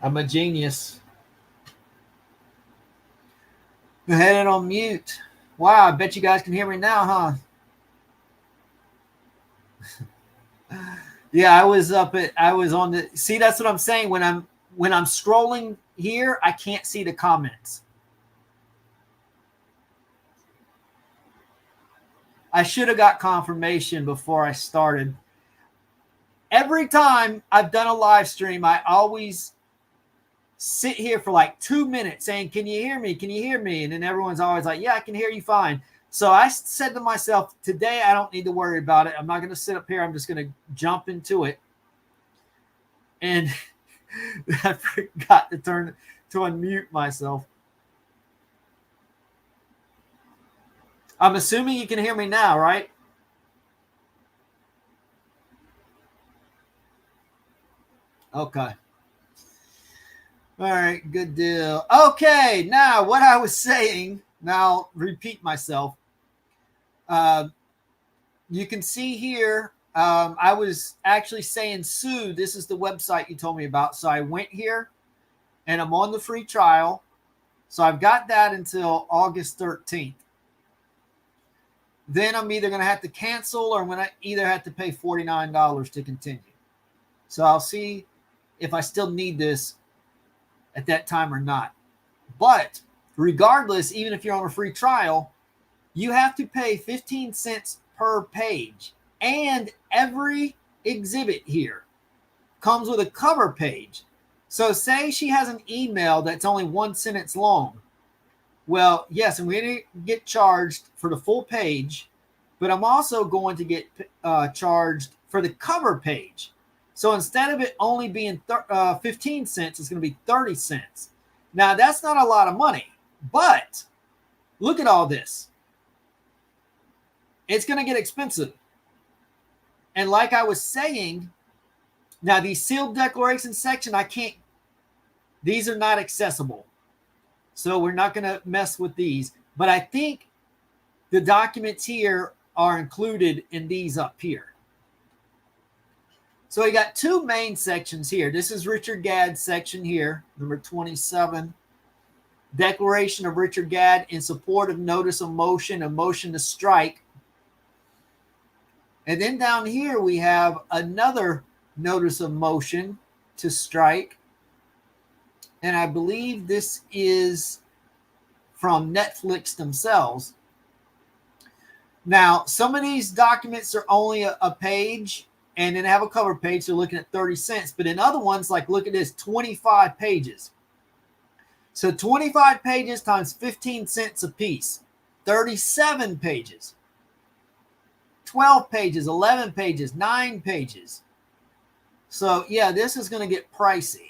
I'm a genius. Go ahead and on mute. Wow, I bet you guys can hear me now, huh? Yeah, I was on the see, that's what I'm saying. When I'm scrolling here, I can't see the comments. I should have got confirmation before I started. Every time I've done a live stream, I always sit here for like 2 minutes saying, "Can you hear me? Can you hear me?" And then everyone's always like, "Yeah, I can hear you fine." So I said to myself, today I don't need to worry about it. I'm not going to sit up here. I'm just going to jump into it. And I forgot to unmute myself. I'm assuming you can hear me now, right? Okay. All right, good deal. Okay, now what I was saying, now I'll repeat myself. Uh, you can see here, I was actually saying, Sue, this is the website you told me about. So I went here and I'm on the free trial. So I've got that until August 13th. Then I'm either going to have to cancel or I'm going to either have to pay $49 to continue. So I'll see if I still need this at that time or not. But regardless, even if you're on a free trial, you have to pay 15 cents per page. And every exhibit here comes with a cover page. So say she has an email that's only 1 sentence long. Well, yes, I'm going to get charged for the full page, but I'm also going to get charged for the cover page. So instead of it only being 15 cents, it's going to be 30 cents. Now, that's not a lot of money, but look at all this. It's going to get expensive. And like I was saying, now these sealed declarations section, these are not accessible. So we're not going to mess with these. But I think the documents here are included in these up here. So we got two main sections here. This is Richard Gadd's section here, number 27. Declaration of Richard Gadd in support of notice of motion, a motion to strike. And then down here we have another notice of motion to strike. And I believe this is from Netflix themselves. Now, some of these documents are only a page and then have a cover page. So looking at 30 cents. But in other ones, like look at this, 25 pages. So 25 pages times 15 cents a piece, 37 pages, 12 pages, 11 pages, 9 pages. So yeah, this is going to get pricey.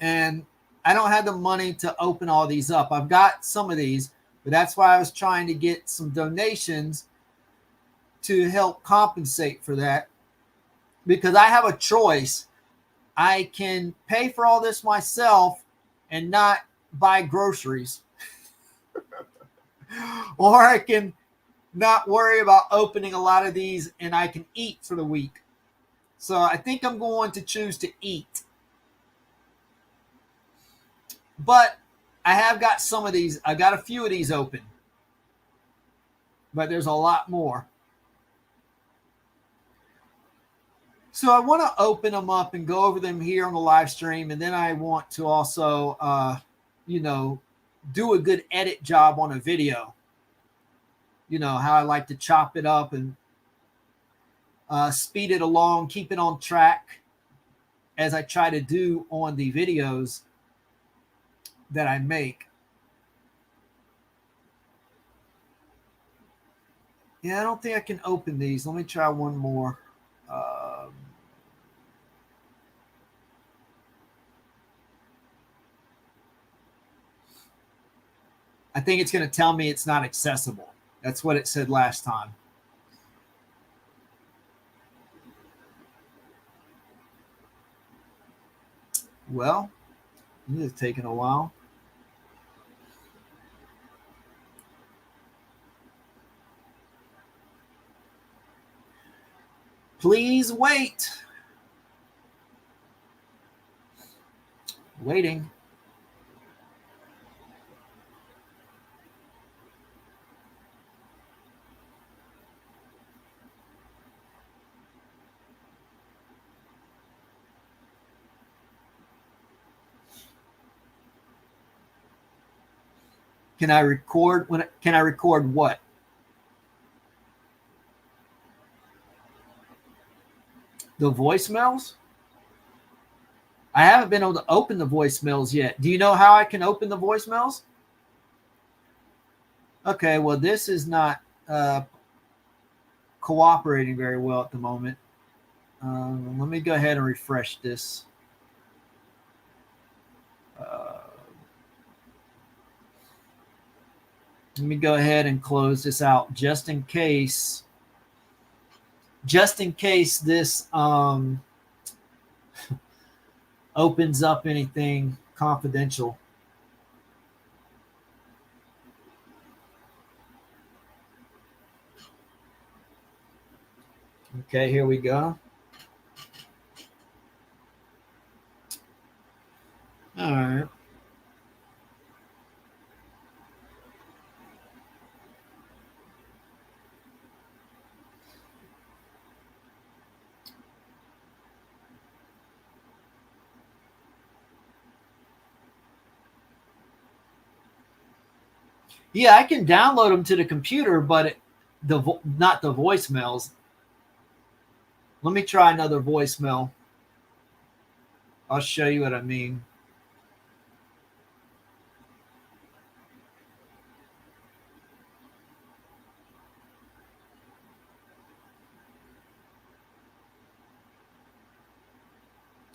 And I don't have the money to open all these up. I've got some of these, but that's why I was trying to get some donations to help compensate for that. Because I have a choice. I can pay for all this myself and not buy groceries. Or I can not worry about opening a lot of these and I can eat for the week. So I think I'm going to choose to eat. But I have got some of these. I got a few of these open. But there's a lot more. So I want to open them up and go over them here on the live stream. And then I want to also, do a good edit job on a video. You know, how I like to chop it up and speed it along, keep it on track as I try to do on the videos that I make. Yeah, I don't think I can open these. Let me try one more. I think it's going to tell me it's not accessible. That's what it said last time. Well, this is taking a while. Please wait. Waiting. Can I record when? Can I record what? The voicemails? I haven't been able to open the voicemails yet. Do you know how I can open the voicemails? Okay, well, this is not cooperating very well at the moment. Let me go ahead and refresh this. Let me go ahead and close this out just in case. Just in case this opens up anything confidential. Okay, here we go. All right. Yeah, I can download them to the computer, but not the voicemails. Let me try another voicemail. I'll show you what I mean.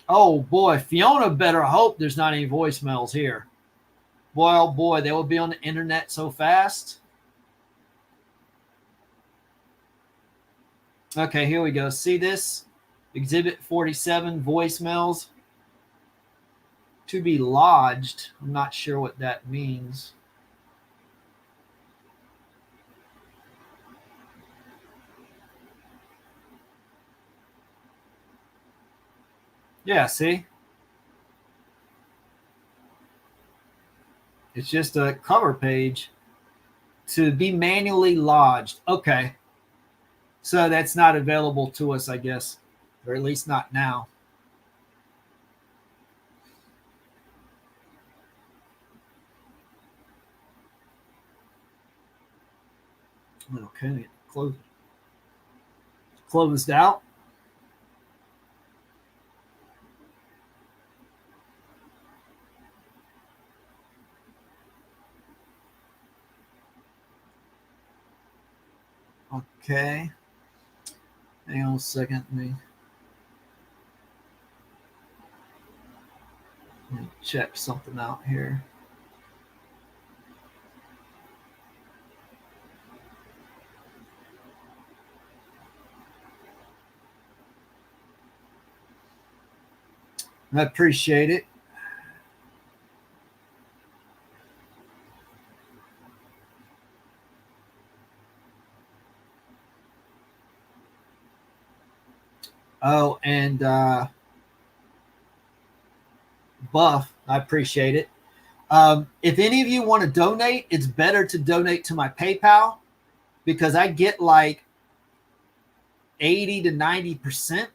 Oh boy, Fiona better hope there's not any voicemails here. Boy, oh boy, they will be on the internet so fast. Okay, here we go. See this? Exhibit 47 voicemails to be lodged. I'm not sure what that means. Yeah, see? It's just a cover page to be manually lodged. Okay. So that's not available to us, I guess, or at least not now. Okay, closed out. Okay. Hang on a second. Let me check something out here. I appreciate it. Oh, and Buff, I appreciate it. If any of you want to donate, it's better to donate to my PayPal because I get like 80 to 90%.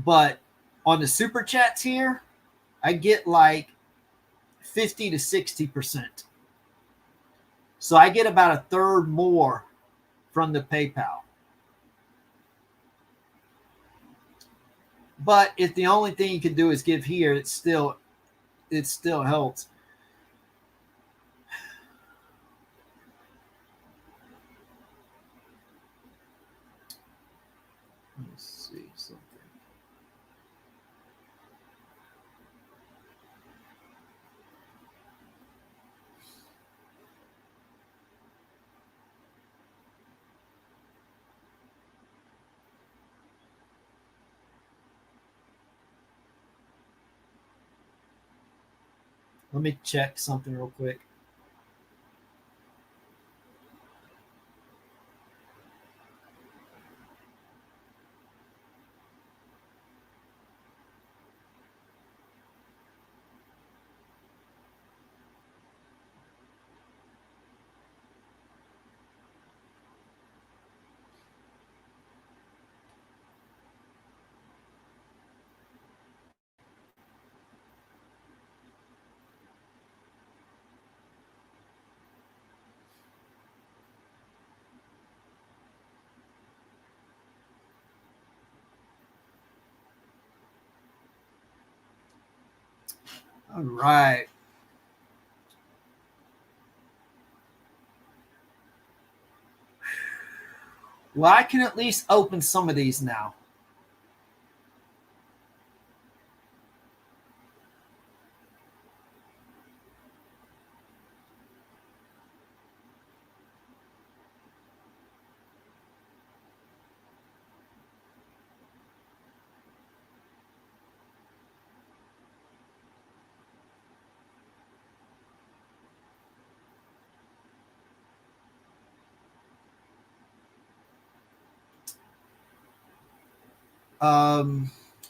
But on the super chats here, I get like 50 to 60%. So I get about a third more from the PayPal. But if the only thing you can do is give here, it still helps. Let's see something. Let me check something real quick. All right. Well, I can at least open some of these now.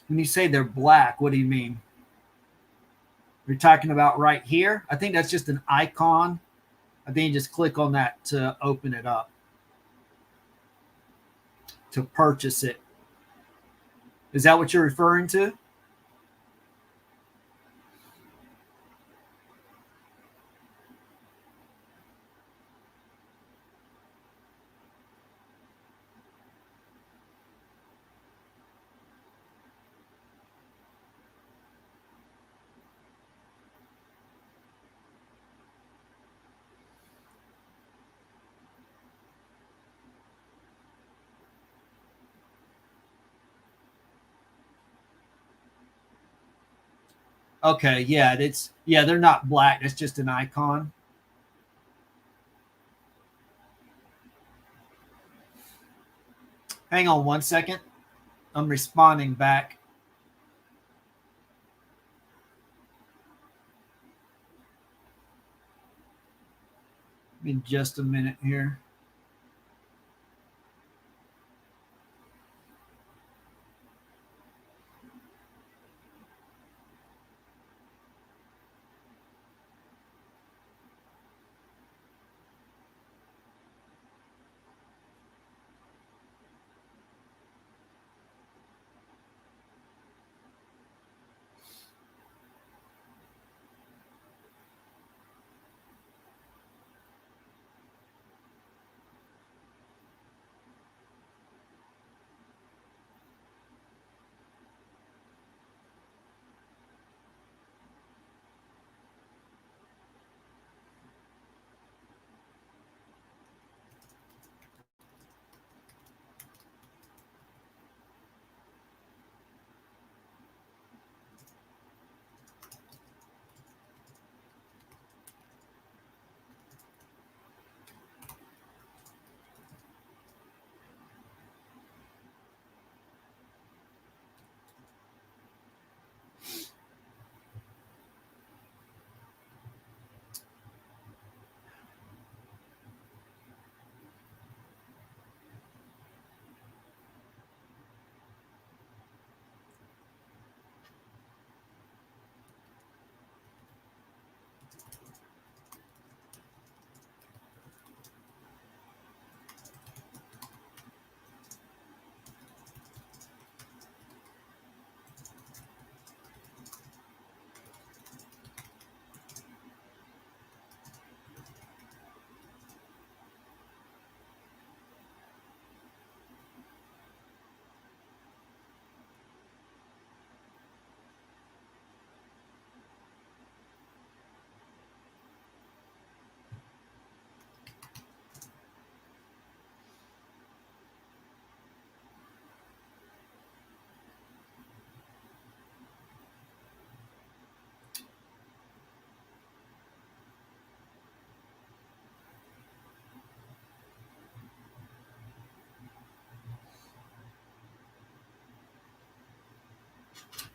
When you say they're black, what do you mean? You're talking about right here? I think that's just an icon. I think you just click on that to open it up, to purchase it. Is that what you're referring to? Okay, yeah, they're not black. It's just an icon. Hang on one second. I'm responding back. In just a minute here.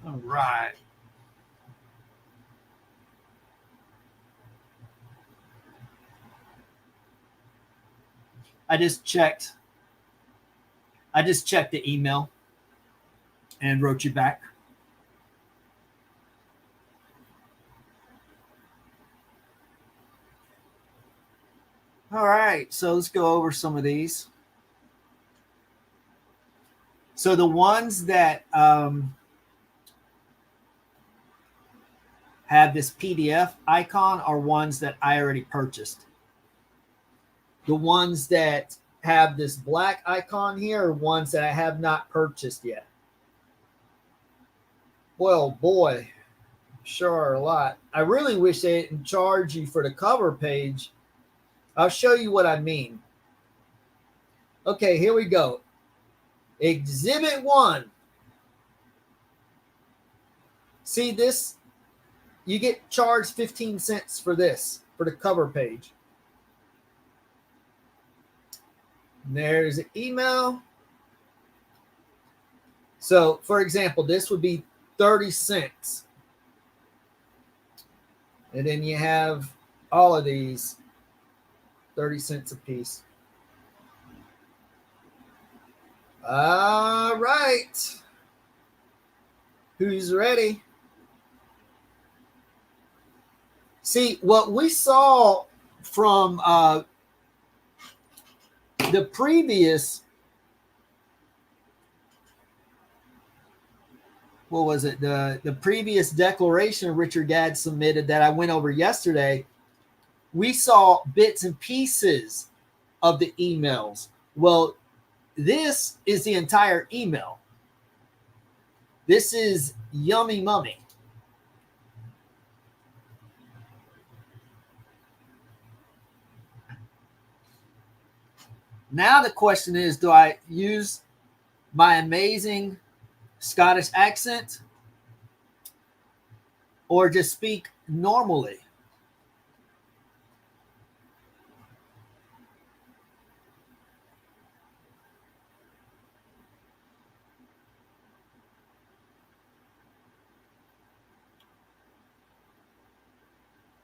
All right. I just checked. I just checked the email and wrote you back. All right. So let's go over some of these. So the ones that have this PDF icon are ones that I already purchased. The ones that have this black icon here are ones that I have not purchased yet. Well, boy, sure are a lot. I really wish they didn't charge you for the cover page. I'll show you what I mean. Okay, here we go. Exhibit 1. See this? You get charged 15 cents for this, for the cover page. And there's an email. So, for example, this would be 30 cents. And then you have all of these 30 cents a piece. All right. Who's ready? See, what we saw from the previous, what was it? The previous declaration Richard Gadd submitted that I went over yesterday, we saw bits and pieces of the emails. Well, this is the entire email. This is Yummy Mummy. Now the question is, do I use my amazing Scottish accent or just speak normally?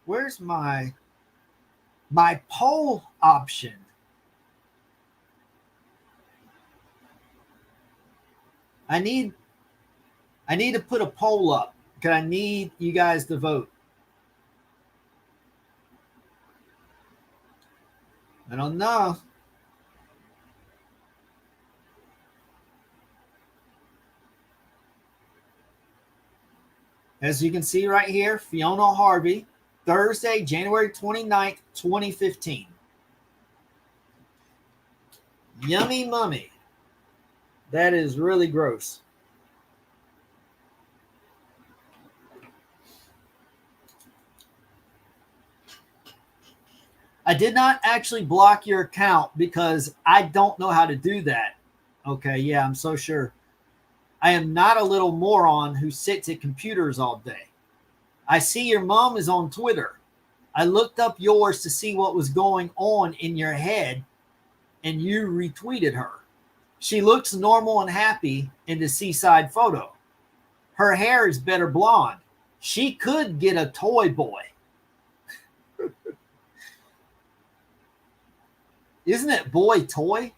Where's my poll option? I need to put a poll up because I need you guys to vote. I don't know. As you can see right here, Fiona Harvey, Thursday, January 29th, 2015. Yummy Mummy. That is really gross. I did not actually block your account because I don't know how to do that. Okay, yeah, I'm so sure. I am not a little moron who sits at computers all day. I see your mom is on Twitter. I looked up yours to see what was going on in your head, and you retweeted her. She looks normal and happy in the seaside photo. Her hair is better blonde. She could get a toy boy. Isn't it boy toy?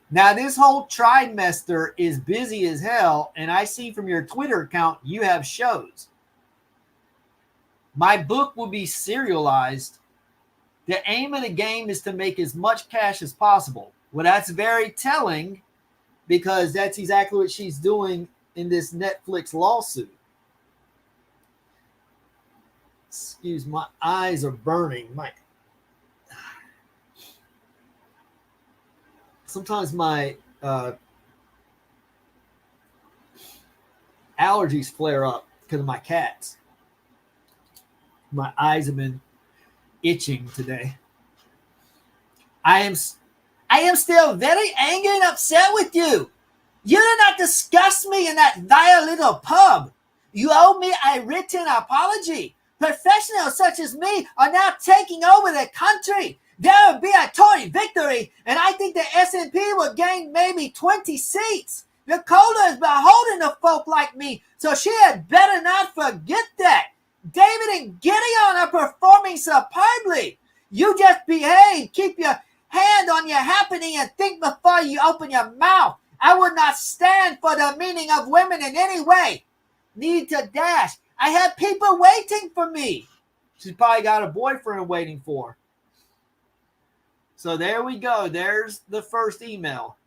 Now, this whole trimester is busy as hell, and I see from your Twitter account you have shows. My book will be serialized. The aim of the game is to make as much cash as possible. Well, that's very telling because that's exactly what she's doing in this Netflix lawsuit. Excuse my eyes are burning. Sometimes my allergies flare up because of my cats. My eyes have been itching today. I am still very angry and upset with you. You did not discuss me in that vile little pub. You owe me a written apology. Professionals such as me are now taking over the country. There will be a Tory victory, and I think the SNP will gain maybe 20 seats. Dakota is beholden to folk like me, so she had better not forget that. David and Gideon are performing superbly. You just behave, keep your hand on your happening, and think before you open your mouth. I would not stand for the meaning of women in any way. Need to dash. I have people waiting for me. She's probably got a boyfriend waiting for her. So there we go. There's the first email.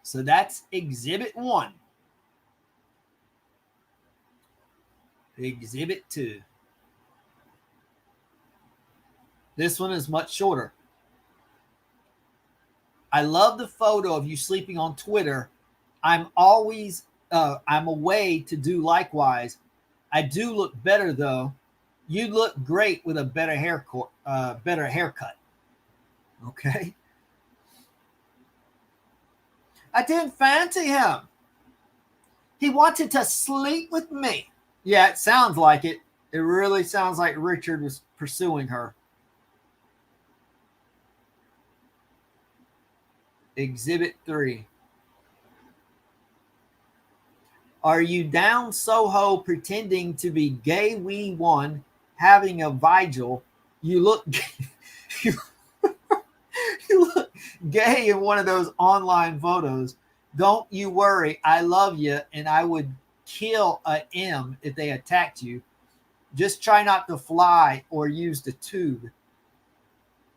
So that's Exhibit 1. Exhibit 2. This one is much shorter. I love the photo of you sleeping on Twitter. I'm away to do likewise. I do look better though. You look great with a better haircut. Okay. I didn't fancy him. He wanted to sleep with me. Yeah, it sounds like it. It really sounds like Richard was pursuing her. Exhibit 3. Are you down Soho pretending to be gay wee one having a vigil? You look you look gay in one of those online photos. Don't you worry. I love you and I would kill a M if they attacked you. Just try not to fly or use the tube.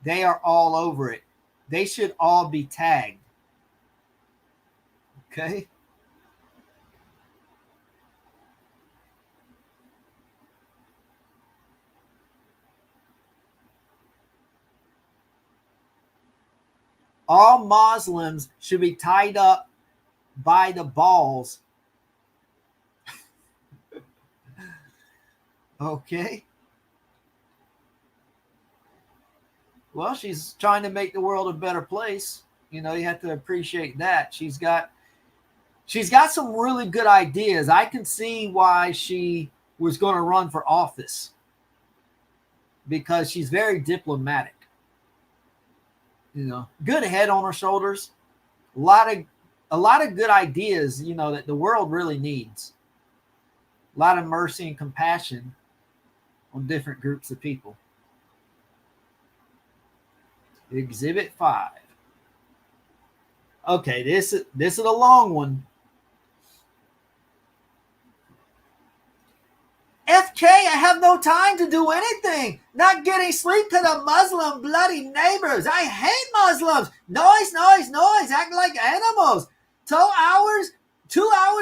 They are all over it. They should all be tagged. Okay? All Muslims should be tied up by the balls. Okay. Well, she's trying to make the world a better place. You know, you have to appreciate that. She's got some really good ideas. I can see why she was going to run for office because she's very diplomatic. You know, good head on her shoulders. A lot of good ideas, you know, that the world really needs. A lot of mercy and compassion on different groups of people. Exhibit 5. Okay, this is a long one. FK, I have no time to do anything. Not getting sleep to the Muslim bloody neighbors. I hate Muslims. Noise, noise, noise. Act like animals. 2 hours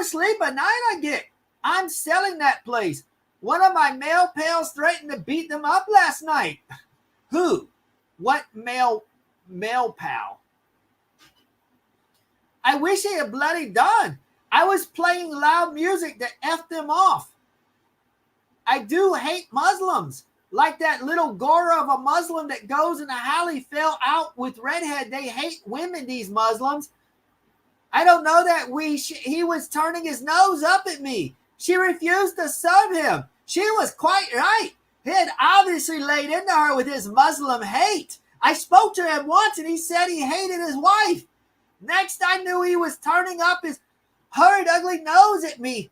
sleep a night I get. I'm selling that place. One of my male pals threatened to beat them up last night. Who? What male pal? I wish he had bloody done. I was playing loud music to F them off. I do hate Muslims. Like that little Gora of a Muslim that goes in a alley fell out with redhead. They hate women, these Muslims. I don't know that he was turning his nose up at me. She refused to sub him. She was quite right. He had obviously laid into her with his Muslim hate. I spoke to him once and he said he hated his wife. Next I knew he was turning up his horrid ugly nose at me.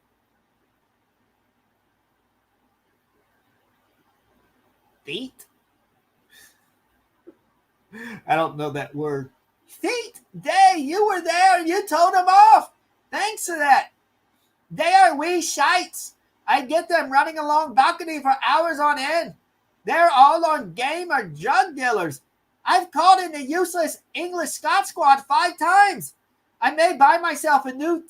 Feet? I don't know that word. Feet? Day, you were there and you told him off. Thanks for that. They are wee shites. I get them running along balcony for hours on end. They're all on game or drug dealers. I've called in the useless English Scott squad 5 times. I may buy myself a new...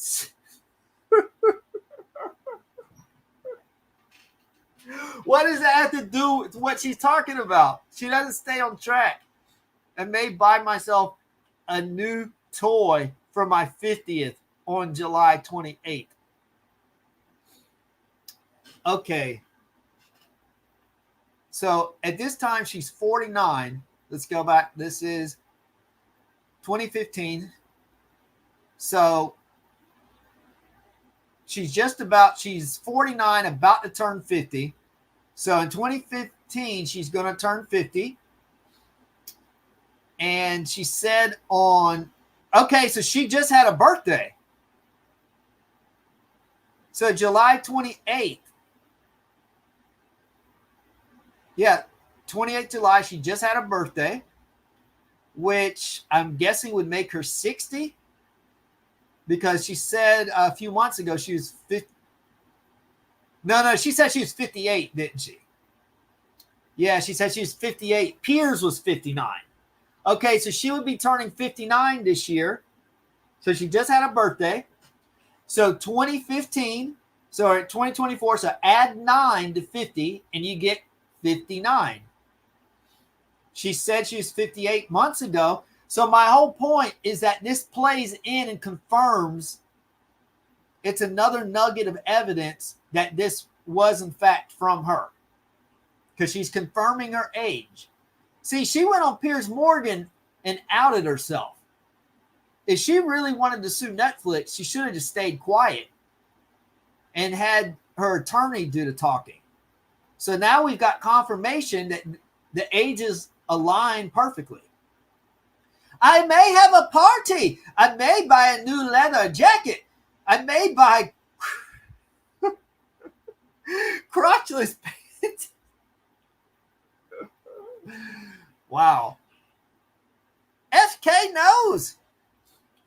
What does that have to do with what she's talking about? She doesn't stay on track. I may buy myself a new toy for my 50th on July 28th. Okay. So at this time, she's 49. Let's go back. This is 2015. So she's 49, about to turn 50. So in 2015, she's going to turn 50. And she said so she just had a birthday. So July 28th. Yeah, 28th July, she just had a birthday, which I'm guessing would make her 60. Because she said a few months ago she was 50. No, she said she was 58, didn't she? Yeah, she said she was 58. Piers was 59. Okay, so she would be turning 59 this year. So she just had a birthday. So 2015, so at 2024, so add 9 to 50 and you get 59. She said she was 58 months ago. So my whole point is that this plays in and confirms it's another nugget of evidence that this was in fact from her, because she's confirming her age. See, she went on Piers Morgan and outed herself. If she really wanted to sue Netflix, she should have just stayed quiet and had her attorney do the talking. So now we've got confirmation that the ages align perfectly. I may have a party. I may buy a new leather jacket. I may buy crotchless pants. Wow. FK knows.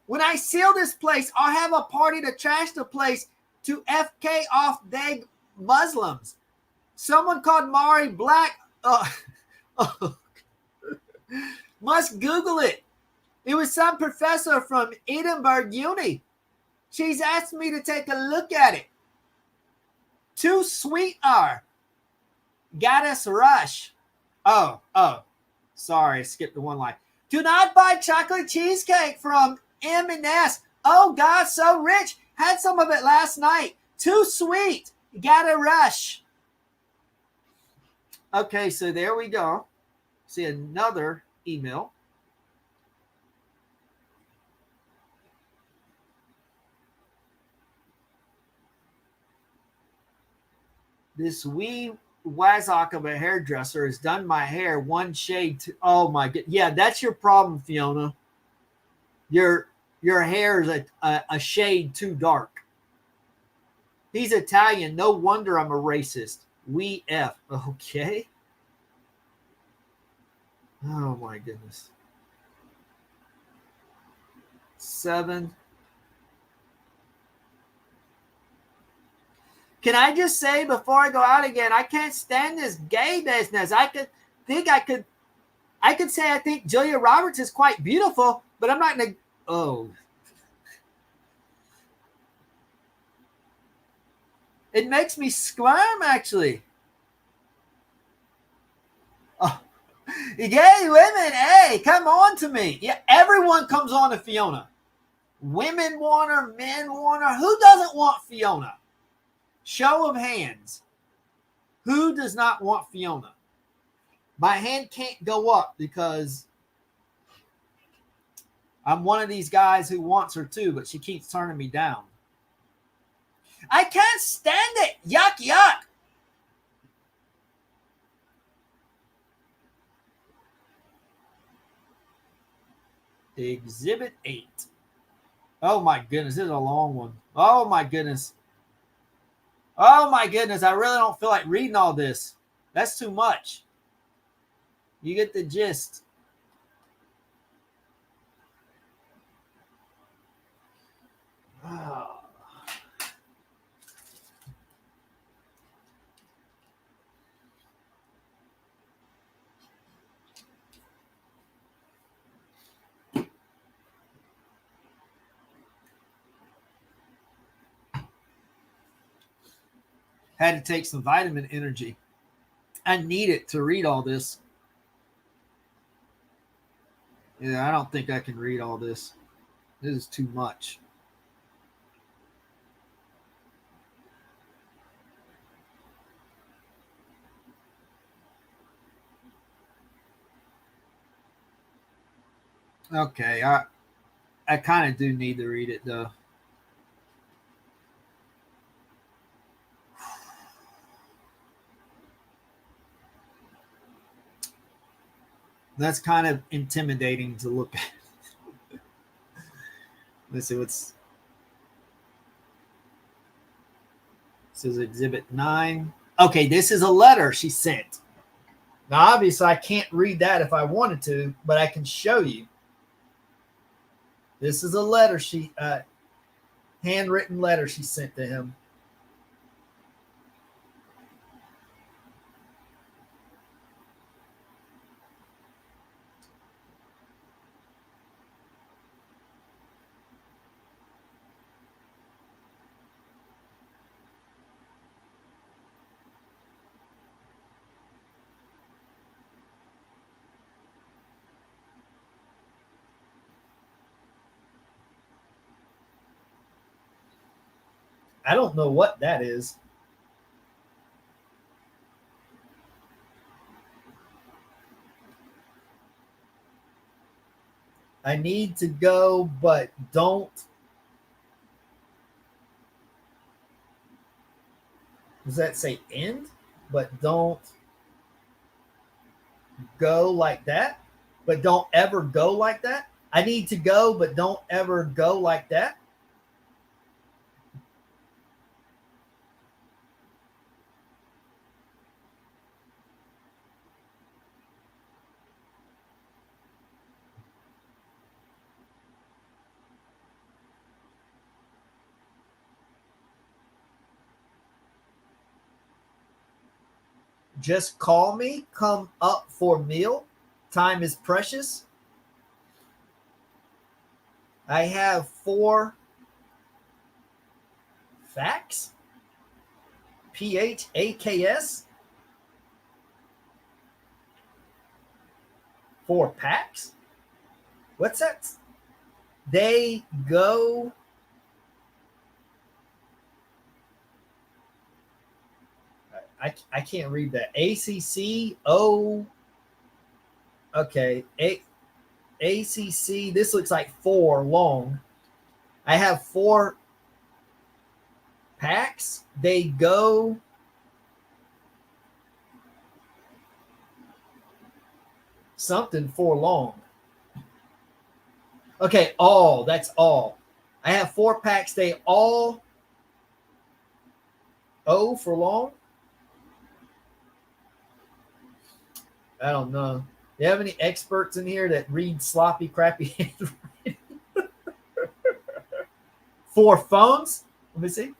When I seal this place, I'll have a party to trash the place to FK off deg Muslims. Someone called Mari Black. Must Google it. It was some professor from Edinburgh Uni. She's asked me to take a look at it. Too sweet are. Goddess Rush. Oh. Sorry, I skipped the one line. Do not buy chocolate cheesecake from M&S. Oh, God, so rich. Had some of it last night. Too sweet. Gotta rush. Okay, so there we go. See another email. This wee wazzock of a hairdresser has done my hair one shade too. Oh my god. Yeah, that's your problem, Fiona. Your hair is a shade too dark. He's Italian. No wonder I'm a racist. We F. Okay. Oh my goodness. 7. Can I just say before I go out again, I can't stand this gay business. I could say I think Julia Roberts is quite beautiful, but I'm not gonna. Oh, it makes me squirm actually. Oh, gay women, hey, come on to me. Yeah, everyone comes on to Fiona. Women want her, men want her. Who doesn't want Fiona? Show of hands. Who does not want Fiona? My hand can't go up because I'm one of these guys who wants her too, but she keeps turning me down. I can't stand it. Yuck, yuck. Exhibit 8. Oh my goodness, this is a long one. Oh my goodness. Oh my goodness, I really don't feel like reading all this. That's too much. You get the gist. Oh. Had to take some vitamin energy. I need it to read all this. Yeah, I don't think I can read all this. This is too much. Okay, I kind of do need to read it though. That's kind of intimidating to look at. Let's see what's. This is Exhibit 9. Okay, this is a letter she sent. Now, obviously, I can't read that if I wanted to, but I can show you. This is a letter handwritten letter she sent to him. I don't know what that is. I need to go, but don't. Does that say end? But don't go like that? But don't ever go like that? I need to go, but don't ever go like that? Just call me, come up for meal. Time is precious. I have 4 facts. PHAKS. 4 packs. What's that? They go. I can't read that. ACC. Oh, okay. ACC. This looks like 4 long. I have 4 packs. They go. Something 4 long. Okay, all. That's all. I have 4 packs. They all. O for long. I don't know. Do you have any experts in here that read sloppy, crappy handwriting? 4 phones. Let me see.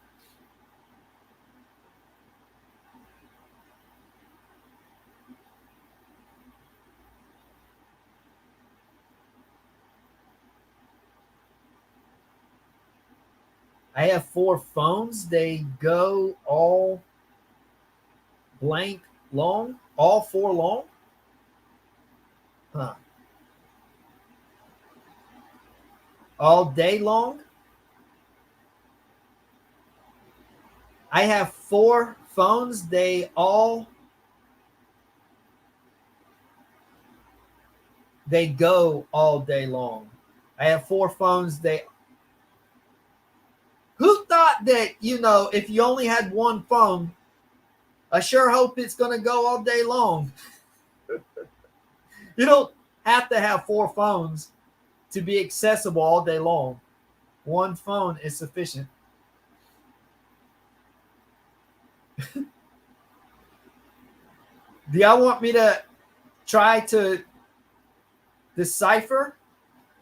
I have 4 phones. They go all blank long. All 4 long. Huh. All day long. I have 4 phones. They go all day long. I have 4 phones. Who thought that, if you only had 1 phone, I sure hope it's going to go all day long. You don't have to have 4 phones to be accessible all day long. 1 phone is sufficient. Do y'all want me to try to decipher?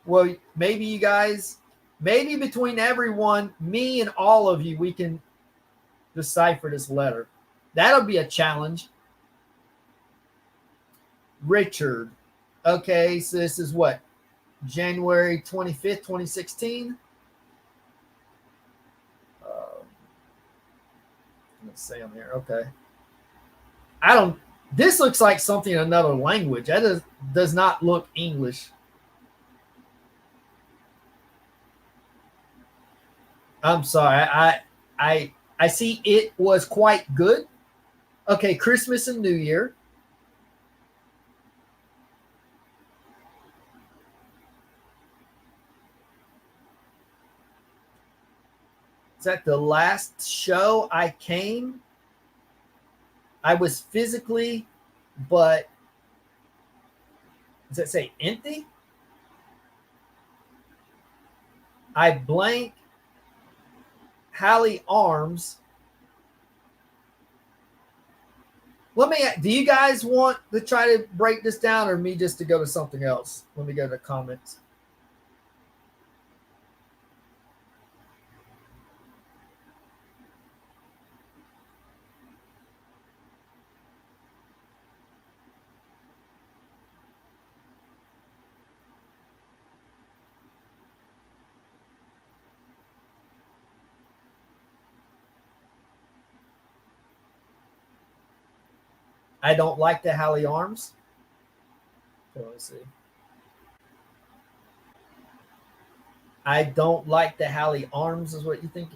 Well, maybe you guys, maybe between everyone, me and all of you, we can decipher this letter. That'll be a challenge. Richard. Okay, so this is what? January 25th, 2016. Let's say on here. Okay. This looks like something in another language. That does not look English. I'm sorry. I see it was quite good. Okay, Christmas and New Year. Is that the last show I came? I was physically, but does that say empty? I blank Hallie Arms. Do you guys want to try to break this down or me just to go to something else? Let me go to the comments. I don't like the Hallie Arms. So let's see. I don't like the Hallie Arms is what you think.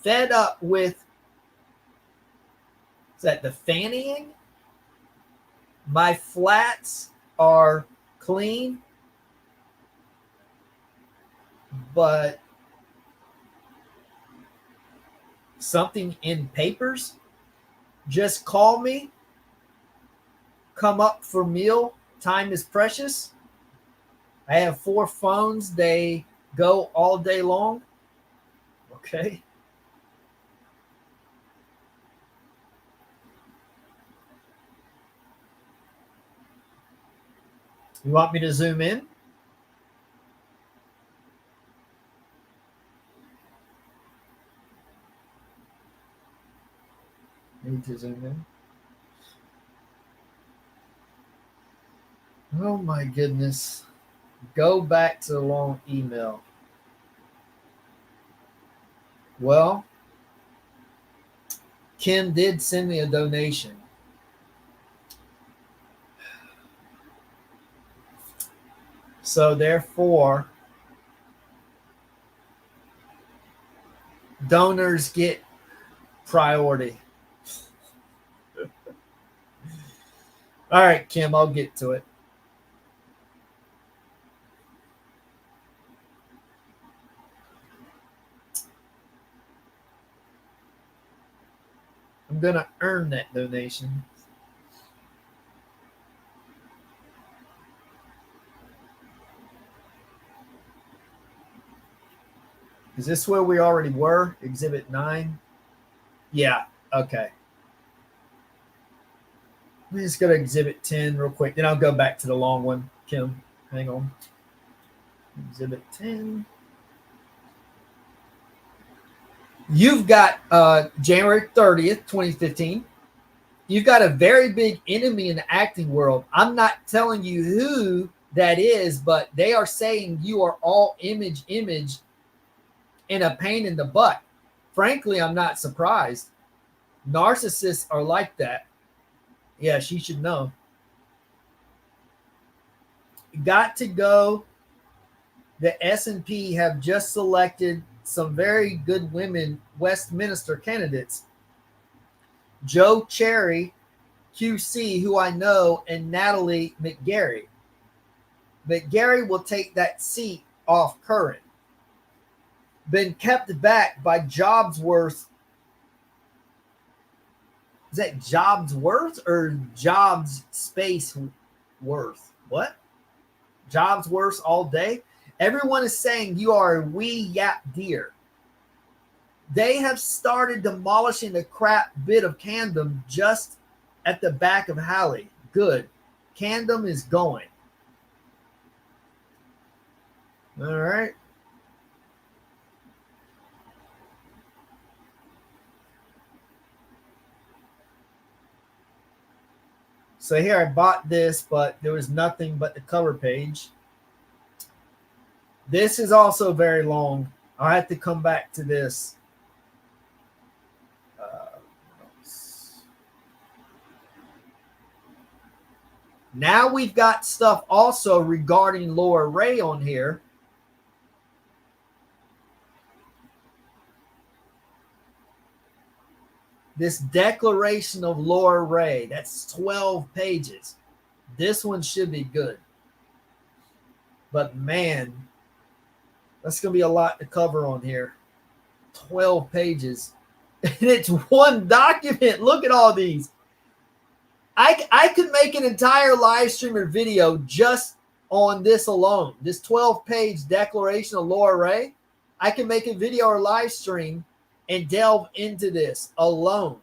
fed up with, is that the fannying? My flats are clean, but something in papers. Just call me. Come up for meal. Time is precious. I have 4 phones. They go all day long. Okay. You want me to zoom in? Need to zoom in. Oh my goodness. Go back to the long email. Well, Kim did send me a donation. So therefore, donors get priority. All right, Kim, I'll get to it. I'm going to earn that donation. Is this where we already were? Exhibit 9? Yeah, okay. Let me just go to Exhibit 10 real quick. Then I'll go back to the long one. Kim, hang on. Exhibit 10. You've got January 30th, 2015. You've got a very big enemy in the acting world. I'm not telling you who that is, but they are saying you are all image and a pain in the butt. Frankly, I'm not surprised. Narcissists are like that. Yeah, she should know. Got to go. The S&P have just selected some very good women Westminster candidates. Joe Cherry, QC, who I know, and Natalie McGarry. McGarry will take that seat off Curran. Been kept back by Jobsworth. Is that Jobsworth or Jobs space worth? What? Jobsworth all day? Everyone is saying you are a wee yap deer. They have started demolishing the crap bit of Camden just at the back of Halley. Good. Camden is going. All right. So here I bought this, but there was nothing but the cover page. This is also very long. I'll have to come back to this. Now we've got stuff also regarding Laura Ray on here. This declaration of Laura Ray, that's 12 pages. This one should be good. But man, that's going to be a lot to cover on here. 12 pages. And it's one document. Look at all these. I could make an entire live stream or video just on this alone. This 12-page declaration of Laura Ray. I can make a video or live stream and delve into this alone.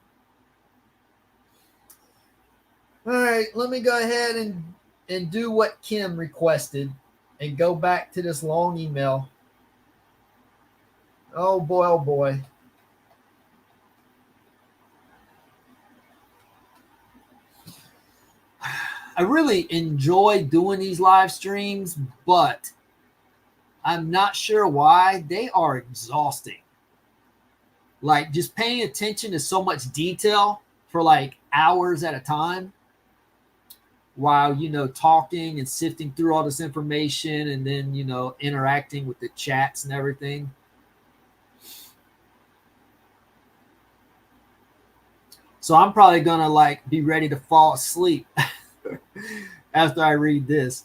All right, let me go ahead and do what Kim requested and go back to this long email. Oh boy, oh boy. I really enjoy doing these live streams, but I'm not sure why. They are exhausting. Like just paying attention to so much detail for like hours at a time while, talking and sifting through all this information and then, interacting with the chats and everything. So I'm probably going to like be ready to fall asleep after I read this.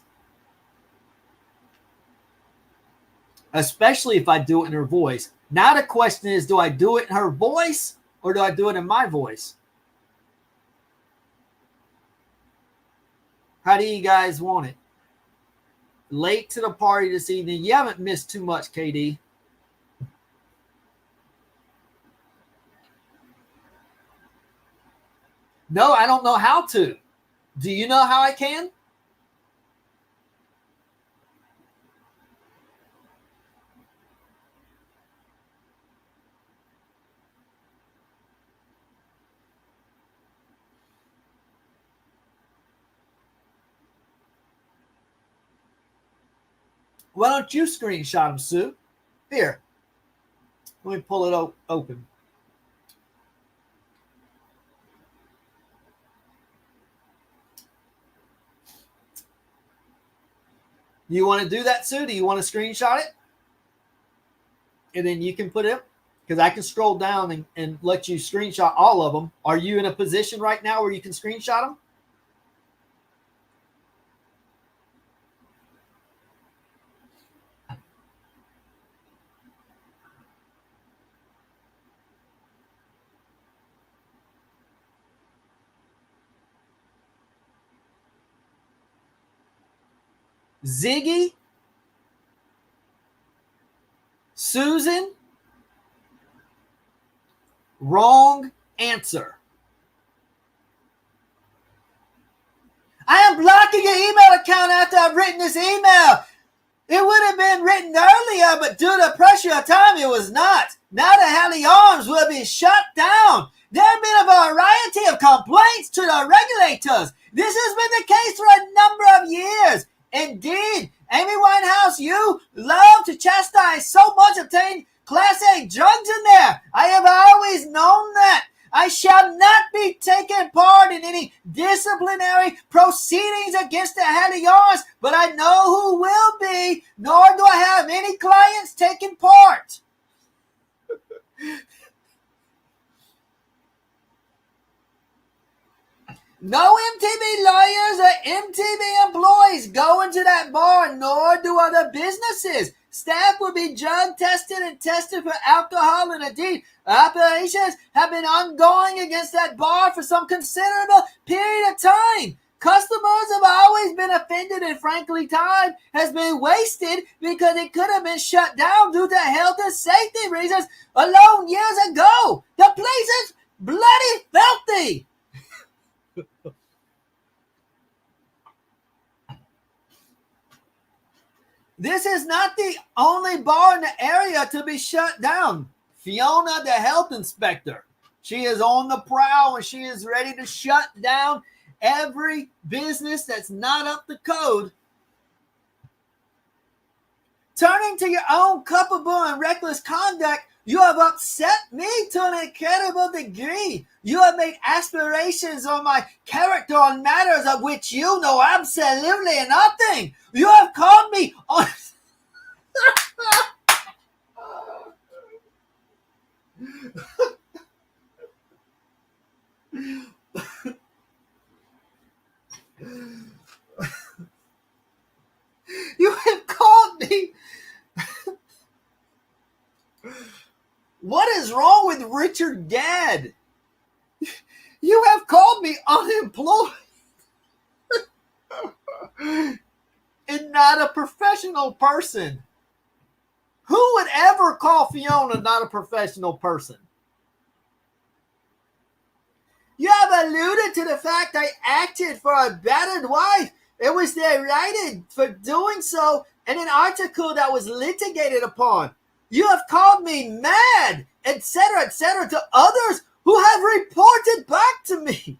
Especially if I do it in her voice. Now the question is, do I do it in her voice or do I do it in my voice? How do you guys want it? Late to the party this evening. You haven't missed too much, KD. No, I don't know how to. Do you know how I can? Why don't you screenshot them, Sue? Here. Let me pull it open. You want to do that, Sue? Do you want to screenshot it? And then you can put it, because I can scroll down and let you screenshot all of them. Are you in a position right now where you can screenshot them? Ziggy, Susan, wrong answer. I am blocking your email account after I've written this email. It would have been written earlier, but due to pressure of time, it was not. Now the Halley Arms will be shut down. There have been a variety of complaints to the regulators. This has been the case for a number of years. Indeed, Amy Winehouse, you love to chastise so much obtained Class A drugs in there. I have always known that. I shall not be taking part in any disciplinary proceedings against the Halley Arms, but I know who will be, nor do I have any clients taking part. No MTV lawyers or MTV employees go into that bar, nor do other businesses. Staff will be drug tested and tested for alcohol, and indeed, operations have been ongoing against that bar for some considerable period of time. Customers have always been offended, and frankly, time has been wasted because it could have been shut down due to health and safety reasons alone years ago. The place is bloody filthy. This is not the only bar in the area to be shut down. Fiona, the health inspector, she is on the prowl and she is ready to shut down every business that's not up to code. Turning to your own culpable and reckless conduct, you have upset me to an incredible degree. You have made aspirations on my character on matters of which you know absolutely nothing. You have called me on... You have called me... What is wrong with Richard Gadd? You have called me unemployed and not a professional person. Who would ever call Fiona not a professional person? You have alluded to the fact I acted for a battered wife. It was derided for doing so in an article that was litigated upon. You have called me mad, etc., to others who have reported back to me.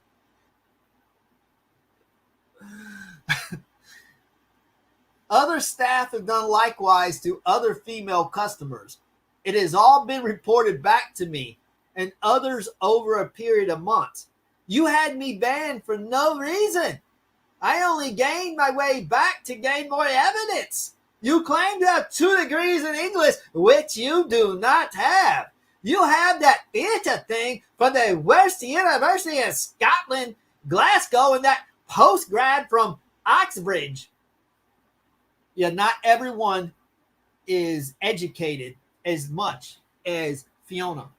Other staff have done likewise to other female customers. It has all been reported back to me and others over a period of months. You had me banned for no reason. I only gained my way back to gain more evidence. You claim to have 2 degrees in English, which you do not have. You have that theatre thing from the worst university in Scotland, Glasgow, and that post-grad from Oxbridge. Yeah, not everyone is educated as much as Fiona.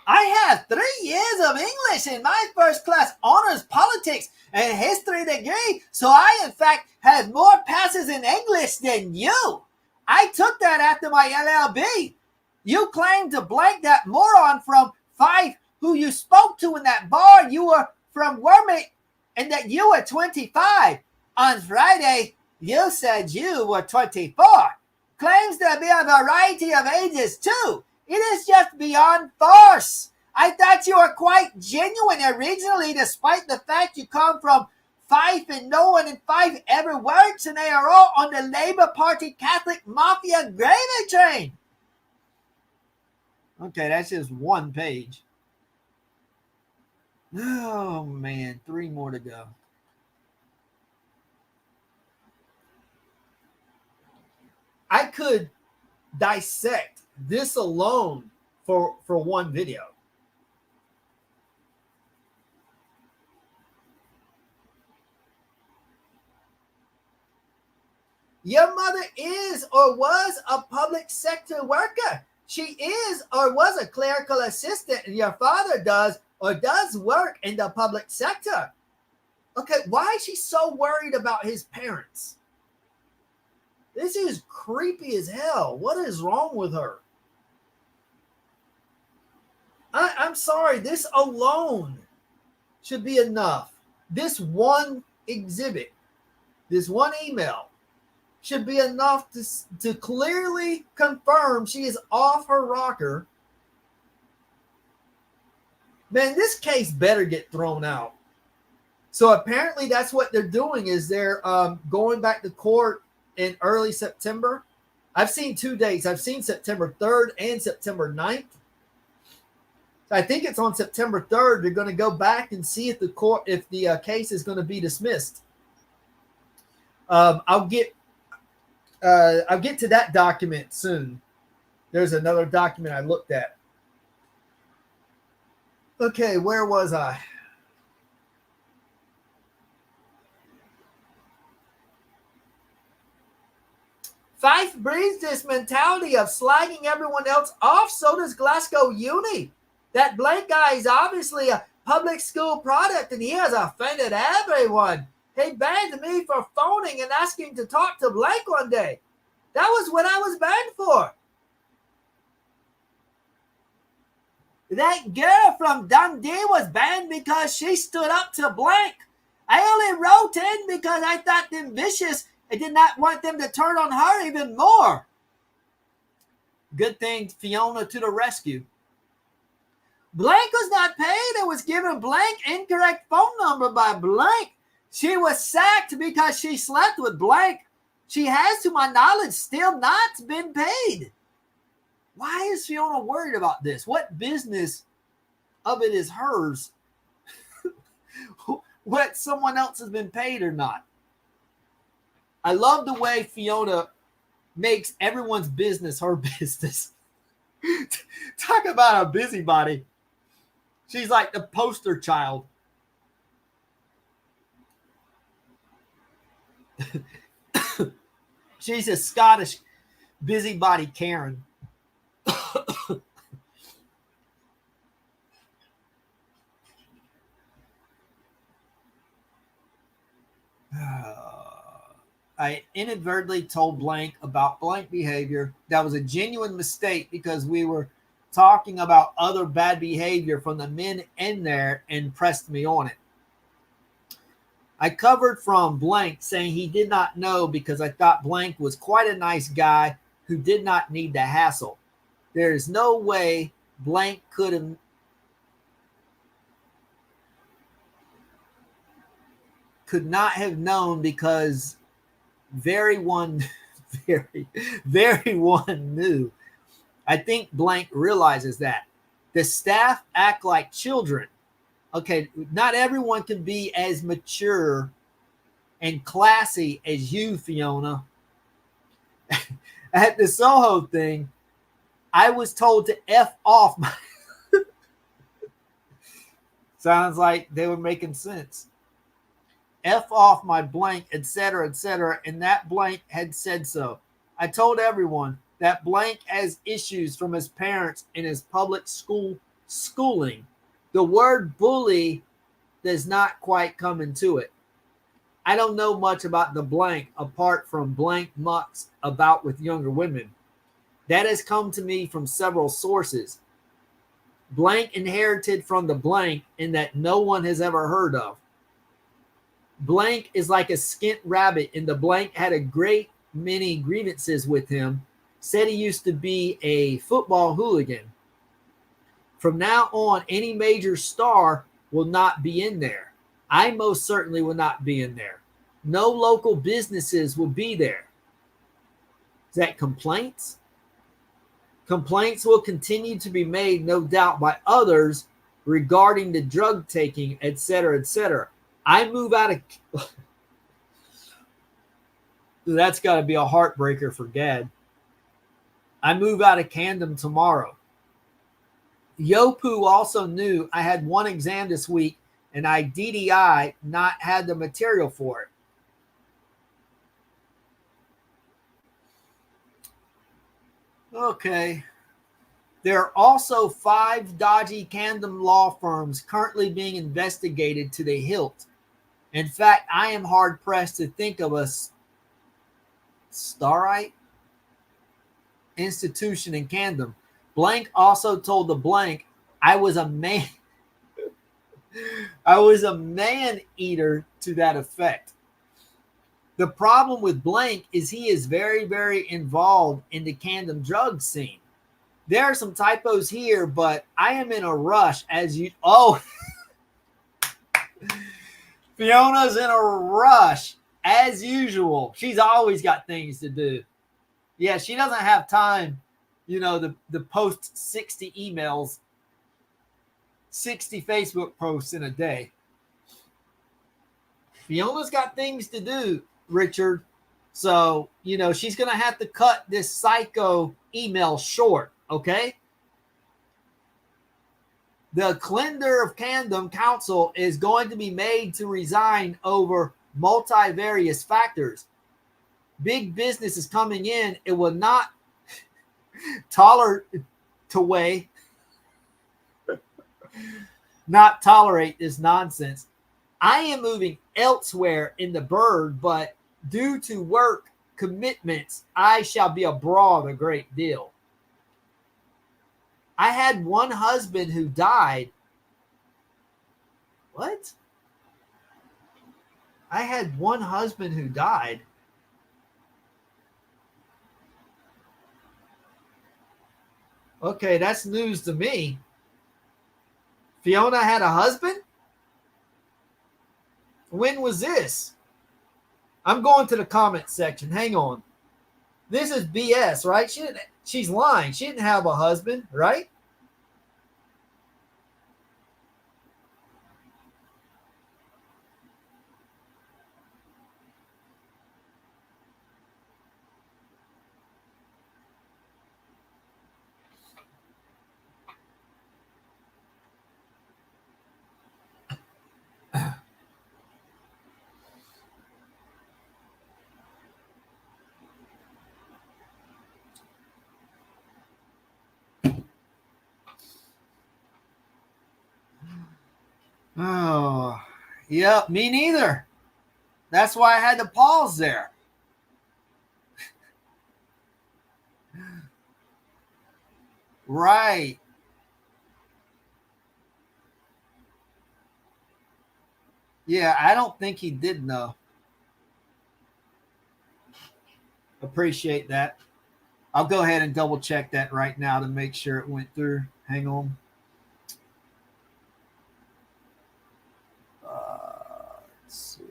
I have 3 years of English in my first class honors politics and history degree, so I in fact have more passes in English than you. I took that after my LLB. You claim to blank that moron from Fife who you spoke to in that bar you were from Wormit and that you were 25. On Friday, you said you were 24. Claims to be a variety of ages too. It is just beyond farce. I thought you were quite genuine originally, despite the fact you come from Fife and no one in Fife ever works, and they are all on the Labour Party Catholic Mafia gravy train. Okay, that's just one page. Oh man, 3 more to go. I could dissect this alone for one video. Your mother is or was a public sector worker. She is or was a clerical assistant, and your father does or does work in the public sector. Okay, why is she so worried about his parents? This is creepy as hell. What is wrong with her? I'm sorry. This alone should be enough. This one exhibit, this one email should be enough to clearly confirm she is off her rocker. Man, this case better get thrown out. So apparently that's what they're doing is they're going back to court in early September. I've seen 2 dates. I've seen September 3rd and September 9th. I think it's on September 3rd. They're going to go back and see if the case is going to be dismissed. I'll get to that document soon. There's another document I looked at. Okay, where was I? Fife breeds this mentality of slagging everyone else off. So does Glasgow Uni. That Blake guy is obviously a public school product, and he has offended everyone. He banned me for phoning and asking to talk to Blake one day. That was what I was banned for. That girl from Dundee was banned because she stood up to Blake. I only wrote in because I thought them vicious and did not want them to turn on her even more. Good thing Fiona to the rescue. Blank was not paid and was given Blank incorrect phone number by Blank. She was sacked because she slept with Blank. She has, to my knowledge, still not been paid. Why is Fiona worried about this? What business of it is hers? What someone else has been paid or not? I love the way Fiona makes everyone's business her business. Talk about a busybody. She's like the poster child. She's a Scottish busybody Karen. I inadvertently told Blank about Blank behavior. That was a genuine mistake because we were talking about other bad behavior from the men in there and pressed me on it. I covered from Blank saying he did not know because I thought Blank was quite a nice guy who did not need the hassle. There is no way Blank could not have known because very one knew. I think Blank realizes that. The staff act like children. Okay, not everyone can be as mature and classy as you, Fiona. At the Soho thing, I was told to F off my sounds like they were making sense. F off my blank, etc., etc., and that blank had said so. I told everyone that blank has issues from his parents in his public schooling. The word bully does not quite come into it. I don't know much about the blank apart from blank mucks about with younger women. That has come to me from several sources. Blank inherited from the blank in that no one has ever heard of. Blank is like a skint rabbit, and the blank had a great many grievances with him. Said he used to be a football hooligan. From now on, any major star will not be in there. I most certainly will not be in there. No local businesses will be there. Is that complaints? Complaints will continue to be made, no doubt, by others regarding the drug taking, etc., etc. I move out of. That's got to be a heartbreaker for Gad. I move out of Camden tomorrow. Yopu also knew I had one exam this week and I DDI not had the material for it. Okay. There are also 5 dodgy Camden law firms currently being investigated to the hilt. In fact, I am hard-pressed to think of a Starite institution in Camden. Blank also told the blank I was a man. I was a man eater to that effect. The problem with blank is he is very, very involved in the Camden drug scene. There are some typos here, but I am in a rush as you. Oh, Fiona's in a rush as usual. She's always got things to do. Yeah, she doesn't have time, the post 60 emails, 60 Facebook posts in a day. Fiona's got things to do, Richard. So, she's going to have to cut this psycho email short, okay? The Clender of Camden Council is going to be made to resign over multivarious factors. Big business is coming in. It will not tolerate this nonsense. I am moving elsewhere in the bird, but due to work commitments, I shall be abroad a great deal. I had one husband who died. What? I had one husband who died. Okay, that's news to me. Fiona had a husband? When was this? I'm going to the comment section. Hang on. This is BS, right? She's lying. She didn't have a husband, right? Oh, yeah, me neither. That's why I had to pause there. Right. Yeah, I don't think he did know. Appreciate that. I'll go ahead and double check that right now to make sure it went through. Hang on. Let's see.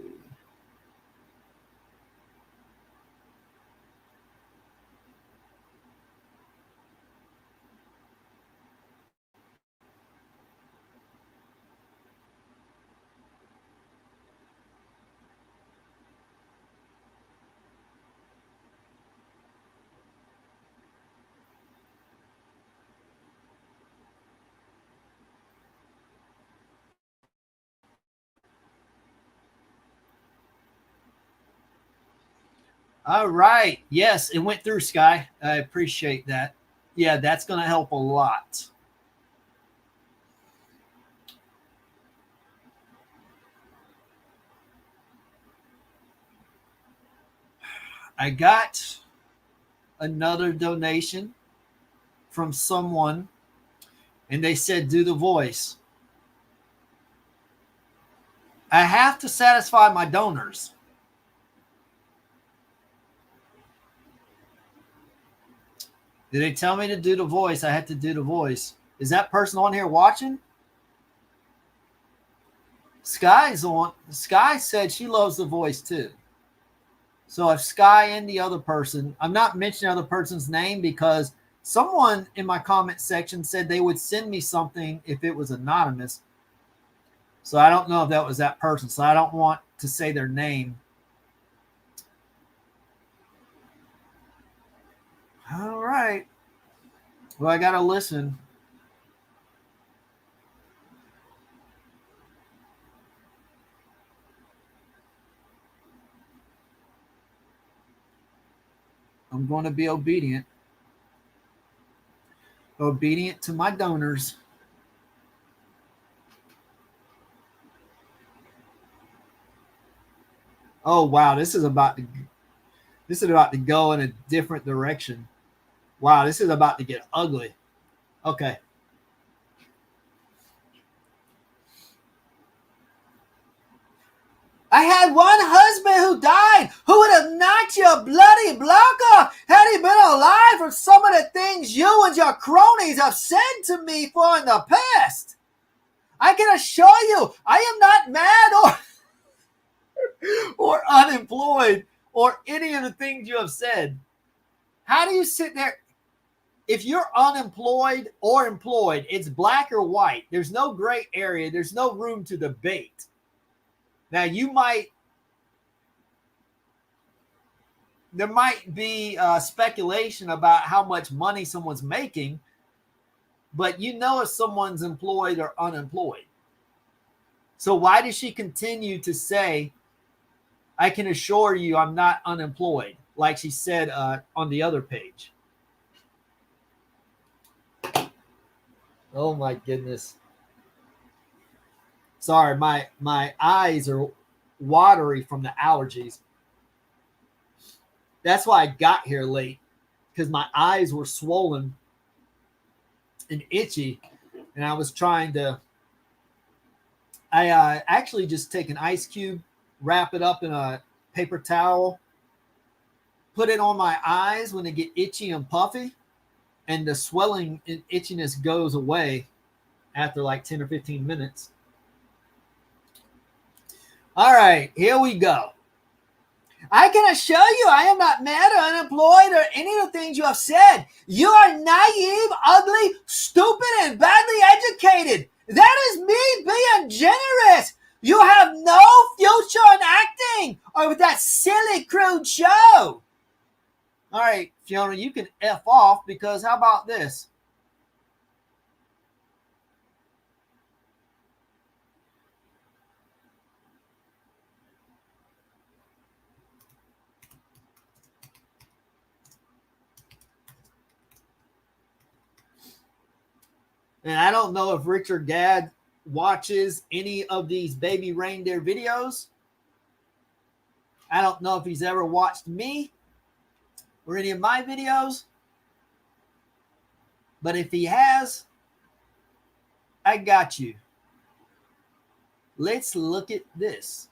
All right. Yes, it went through, Sky. I appreciate that. Yeah, that's going to help a lot. I got another donation from someone, and they said, do the voice. I have to satisfy my donors. Did they tell me to do the voice? I had to do the voice. Is that person on here watching? Sky's on. Sky said she loves the voice too. So if Sky and the other person, I'm not mentioning the other person's name because someone in my comment section said they would send me something if it was anonymous. So I don't know if that was that person. So I don't want to say their name. All right. Well, I got to listen. I'm going to be obedient. Obedient to my donors. Oh wow, this is about to go in a different direction. Wow, this is about to get ugly. Okay. I had one husband who died who would have knocked your bloody block off had he been alive for some of the things you and your cronies have said to me for in the past. I can assure you, I am not mad or unemployed or any of the things you have said. How do you sit there? If you're unemployed or employed, it's black or white. There's no gray area. There's no room to debate. Now, there might be speculation about how much money someone's making, but you know if someone's employed or unemployed. So why does she continue to say, I can assure you I'm not unemployed, like she said on the other page? Oh my goodness. Sorry, my eyes are watery from the allergies. That's why I got here late, because my eyes were swollen and itchy, and I was trying to. I actually just take an ice cube, wrap it up in a paper towel, put it on my eyes when they get itchy and puffy, and the swelling and itchiness goes away after like 10 or 15 minutes. All right, here we go. I can assure you I am not mad or unemployed or any of the things you have said. You are naive, ugly, stupid, and badly educated. That is me being generous. You have no future in acting or with that silly, crude show. All right, Fiona, you can F off because how about this? And I don't know if Richard Gadd watches any of these baby reindeer videos. I don't know if he's ever watched me or any of my videos. But if he has, I got you. Let's look at this.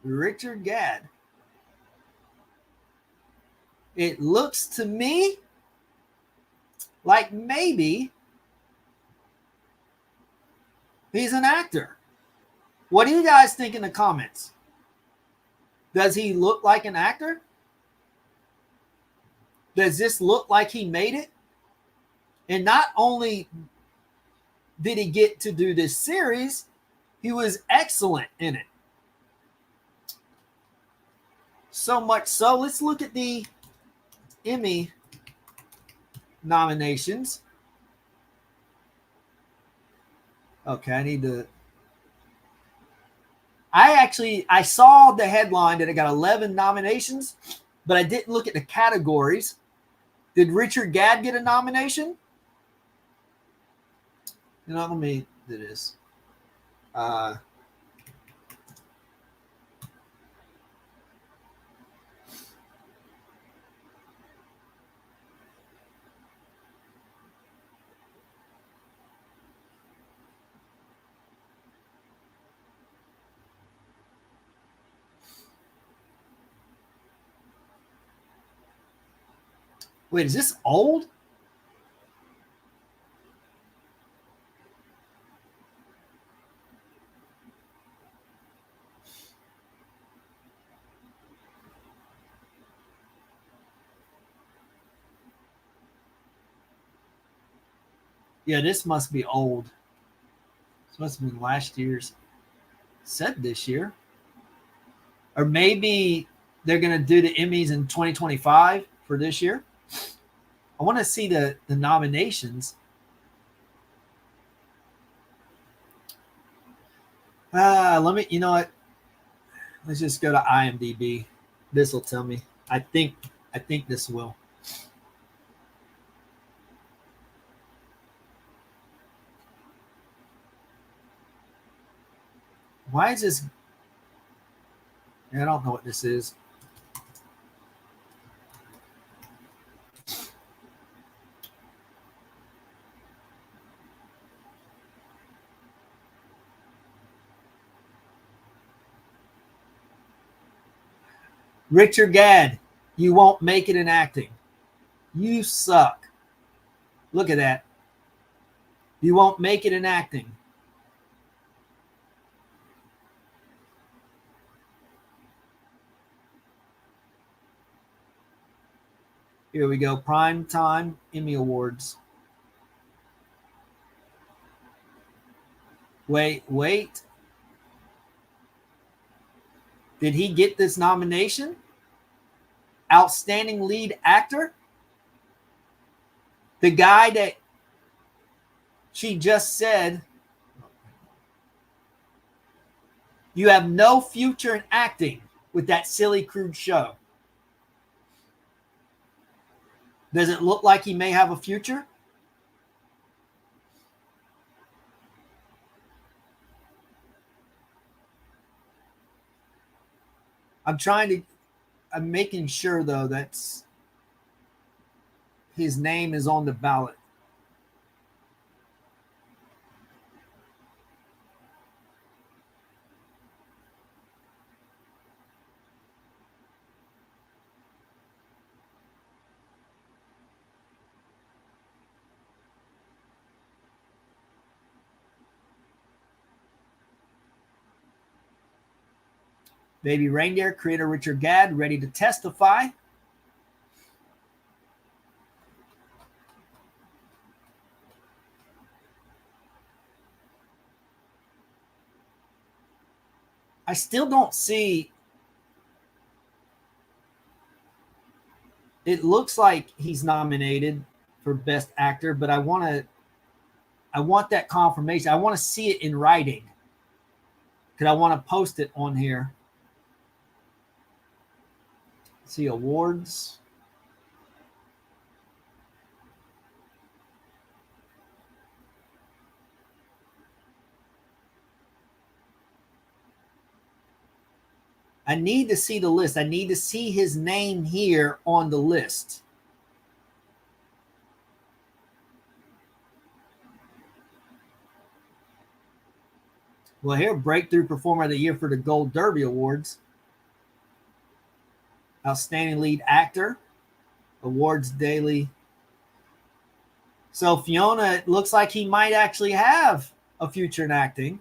Richard Gadd. It looks to me like maybe he's an actor. What do you guys think in the comments? Does he look like an actor? Does this look like he made it? And not only did he get to do this series, he was excellent in it. So much so, let's look at the Emmy nominations. Okay, I need to. I saw the headline that it got 11 nominations, but I didn't look at the categories. Did Richard Gadd get a nomination? Let me do this. Wait, is this old? Yeah, this must be old. This must have been last year's. Said this year. Or maybe they're going to do the Emmys in 2025 for this year. I want to see the nominations. You know what? Let's just go to IMDb. This will tell me. I think this will. Why is this? I don't know what this is. Richard Gadd, you won't make it in acting. You suck. Look at that. You won't make it in acting. Here we go. Primetime Emmy Awards. Wait. Did he get this nomination? Outstanding lead actor? The guy that she just said, you have no future in acting with that silly, crude show. Does it look like he may have a future? I'm making sure, though, that's his name is on the ballot. Baby Reindeer, creator Richard Gadd, ready to testify. I still don't see. It looks like he's nominated for Best Actor, but I want that confirmation. I want to see it in writing because I want to post it on here. See awards. I need to see the list. I need to see his name here on the list. Well, here, Breakthrough Performer of the Year for the Gold Derby Awards. Outstanding Lead Actor. Awards Daily. So Fiona, it looks like he might actually have a future in acting.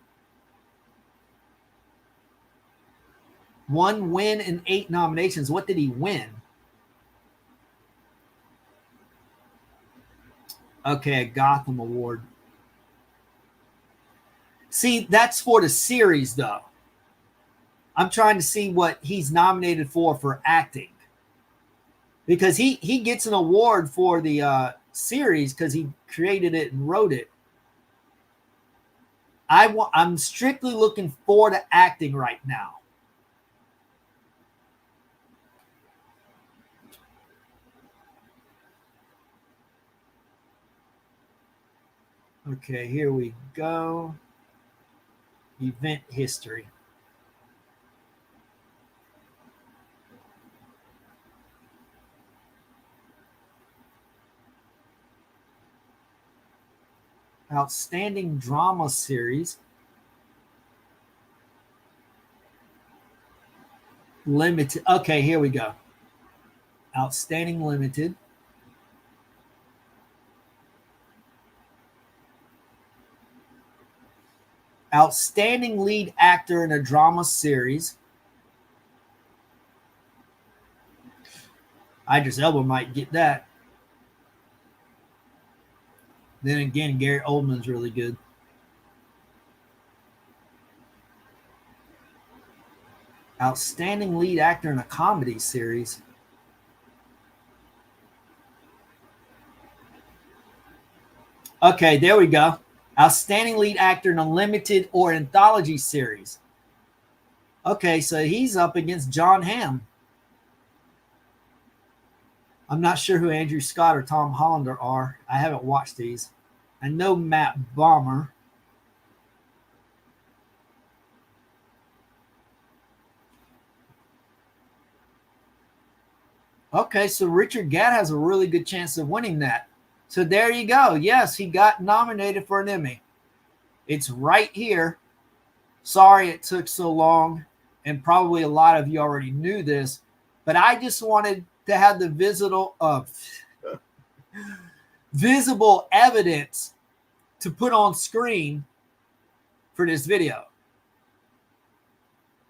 1 win and 8 nominations. What did he win? Okay, a Gotham Award. See, that's for the series, though. I'm trying to see what he's nominated for acting. Because he gets an award for the series because he created it and wrote it. I'm strictly looking forward to acting right now. Okay, here we go. Event history. Outstanding drama series. Limited. Okay, here we go. Outstanding limited. Outstanding lead actor in a drama series. Idris Elba might get that. Then again, Gary Oldman's really good. Outstanding lead actor in a comedy series. Okay, there we go. Outstanding lead actor in a limited or anthology series. Okay, so he's up against John Hamm. I'm not sure who Andrew Scott or Tom Hollander are. I haven't watched these. I know Matt Bomer. Okay, so Richard Gadd has a really good chance of winning that. So there you go. Yes, he got nominated for an Emmy. It's right here. Sorry it took so long, and probably a lot of you already knew this, but I just wanted to have the visible evidence to put on screen for this video.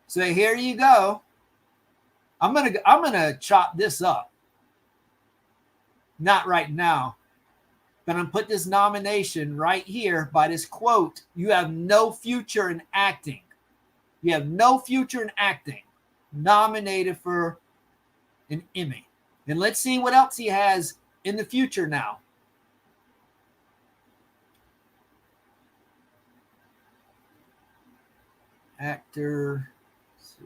So here you go. I'm gonna chop this up. Not right now, but I'm gonna put this nomination right here by this quote. You have no future in acting. You have no future in acting. Nominated for an Emmy. And let's see what else he has in the future now. Actor. Let's see.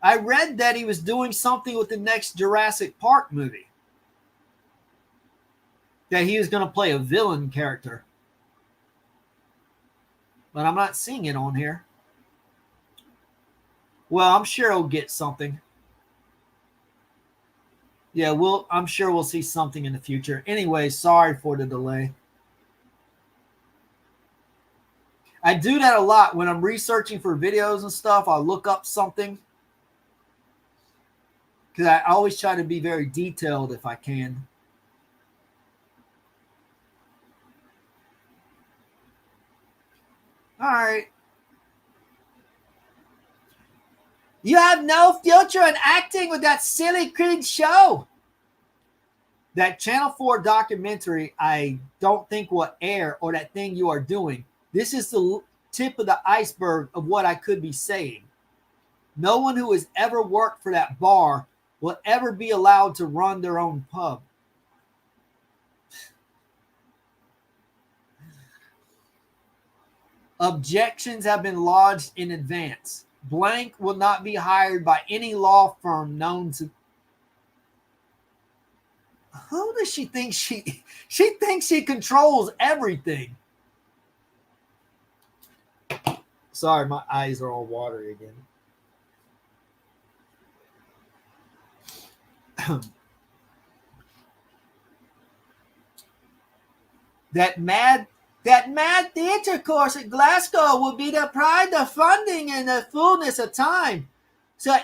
I read that he was doing something with the next Jurassic Park movie. That he was going to play a villain character. But I'm not seeing it on here. Well, I'm sure he'll get something. Yeah, I'm sure we'll see something in the future. Anyway, sorry for the delay. I do that a lot when I'm researching for videos and stuff. I'll look up something. Because I always try to be very detailed if I can. All right. You have no future in acting with that silly cringe show. That Channel 4 documentary, I don't think will air, or that thing you are doing. This is the tip of the iceberg of what I could be saying. No one who has ever worked for that bar will ever be allowed to run their own pub. Objections have been lodged in advance. Blank will not be hired by any law firm known to. Who does she think she thinks she controls everything? Sorry, my eyes are all watery again. That mad theater course at Glasgow will be the pride of funding and the fullness of time. So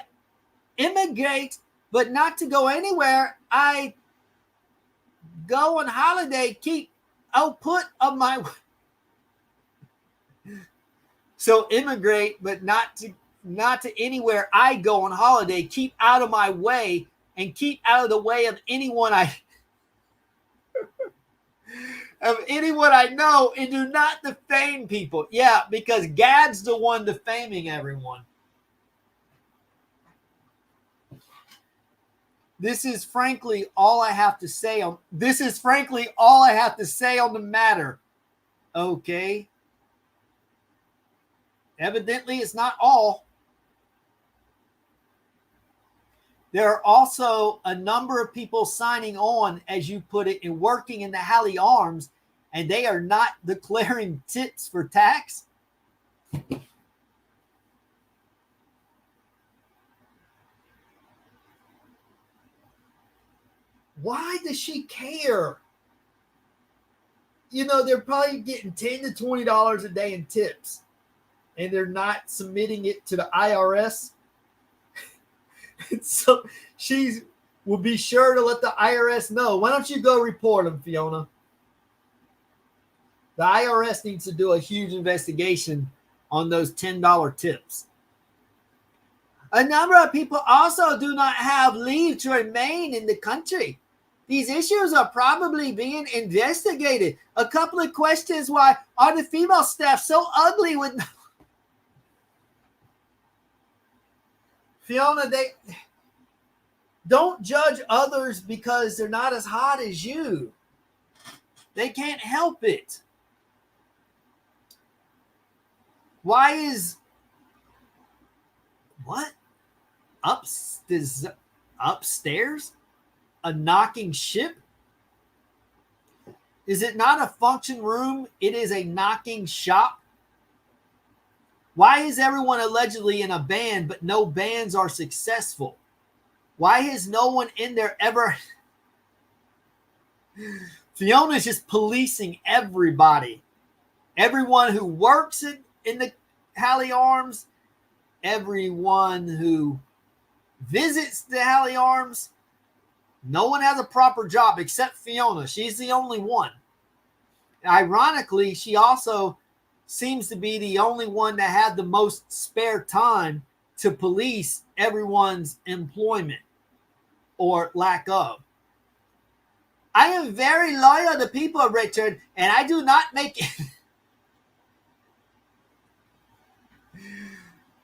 immigrate, but not to go anywhere. I go on holiday, keep output of my. So immigrate, but not to anywhere. I go on holiday, keep out of my way, and keep out of the way of anyone I know, and do not defame people. Yeah, because Gad's the one defaming everyone. This is frankly all I have to say on the matter. Okay. Evidently, it's not all. There are also a number of people signing on, as you put it, and working in the Halley Arms, and they are not declaring tips for tax. Why does she care? You know, they're probably getting $10 to $20 a day in tips, and they're not submitting it to the IRS. So she will be sure to let the IRS know. Why don't you go report them, Fiona? The IRS needs to do a huge investigation on those $10 tips. A number of people also do not have leave to remain in the country. These issues are probably being investigated. A couple of questions. Why are the female staff so ugly with... Fiona, they don't judge others because they're not as hot as you. They can't help it. Why is... What? Upstairs? A knocking ship? Is it not a function room? It is a knocking shop. Why is everyone allegedly in a band, but no bands are successful? Why has no one in there ever... Fiona's just policing everybody. Everyone who works in the Halley Arms, everyone who visits the Halley Arms. No one has a proper job except Fiona. She's the only one. Ironically, she also seems to be the only one that had the most spare time to police everyone's employment or lack of. I am very loyal to people, Richard, and I do not make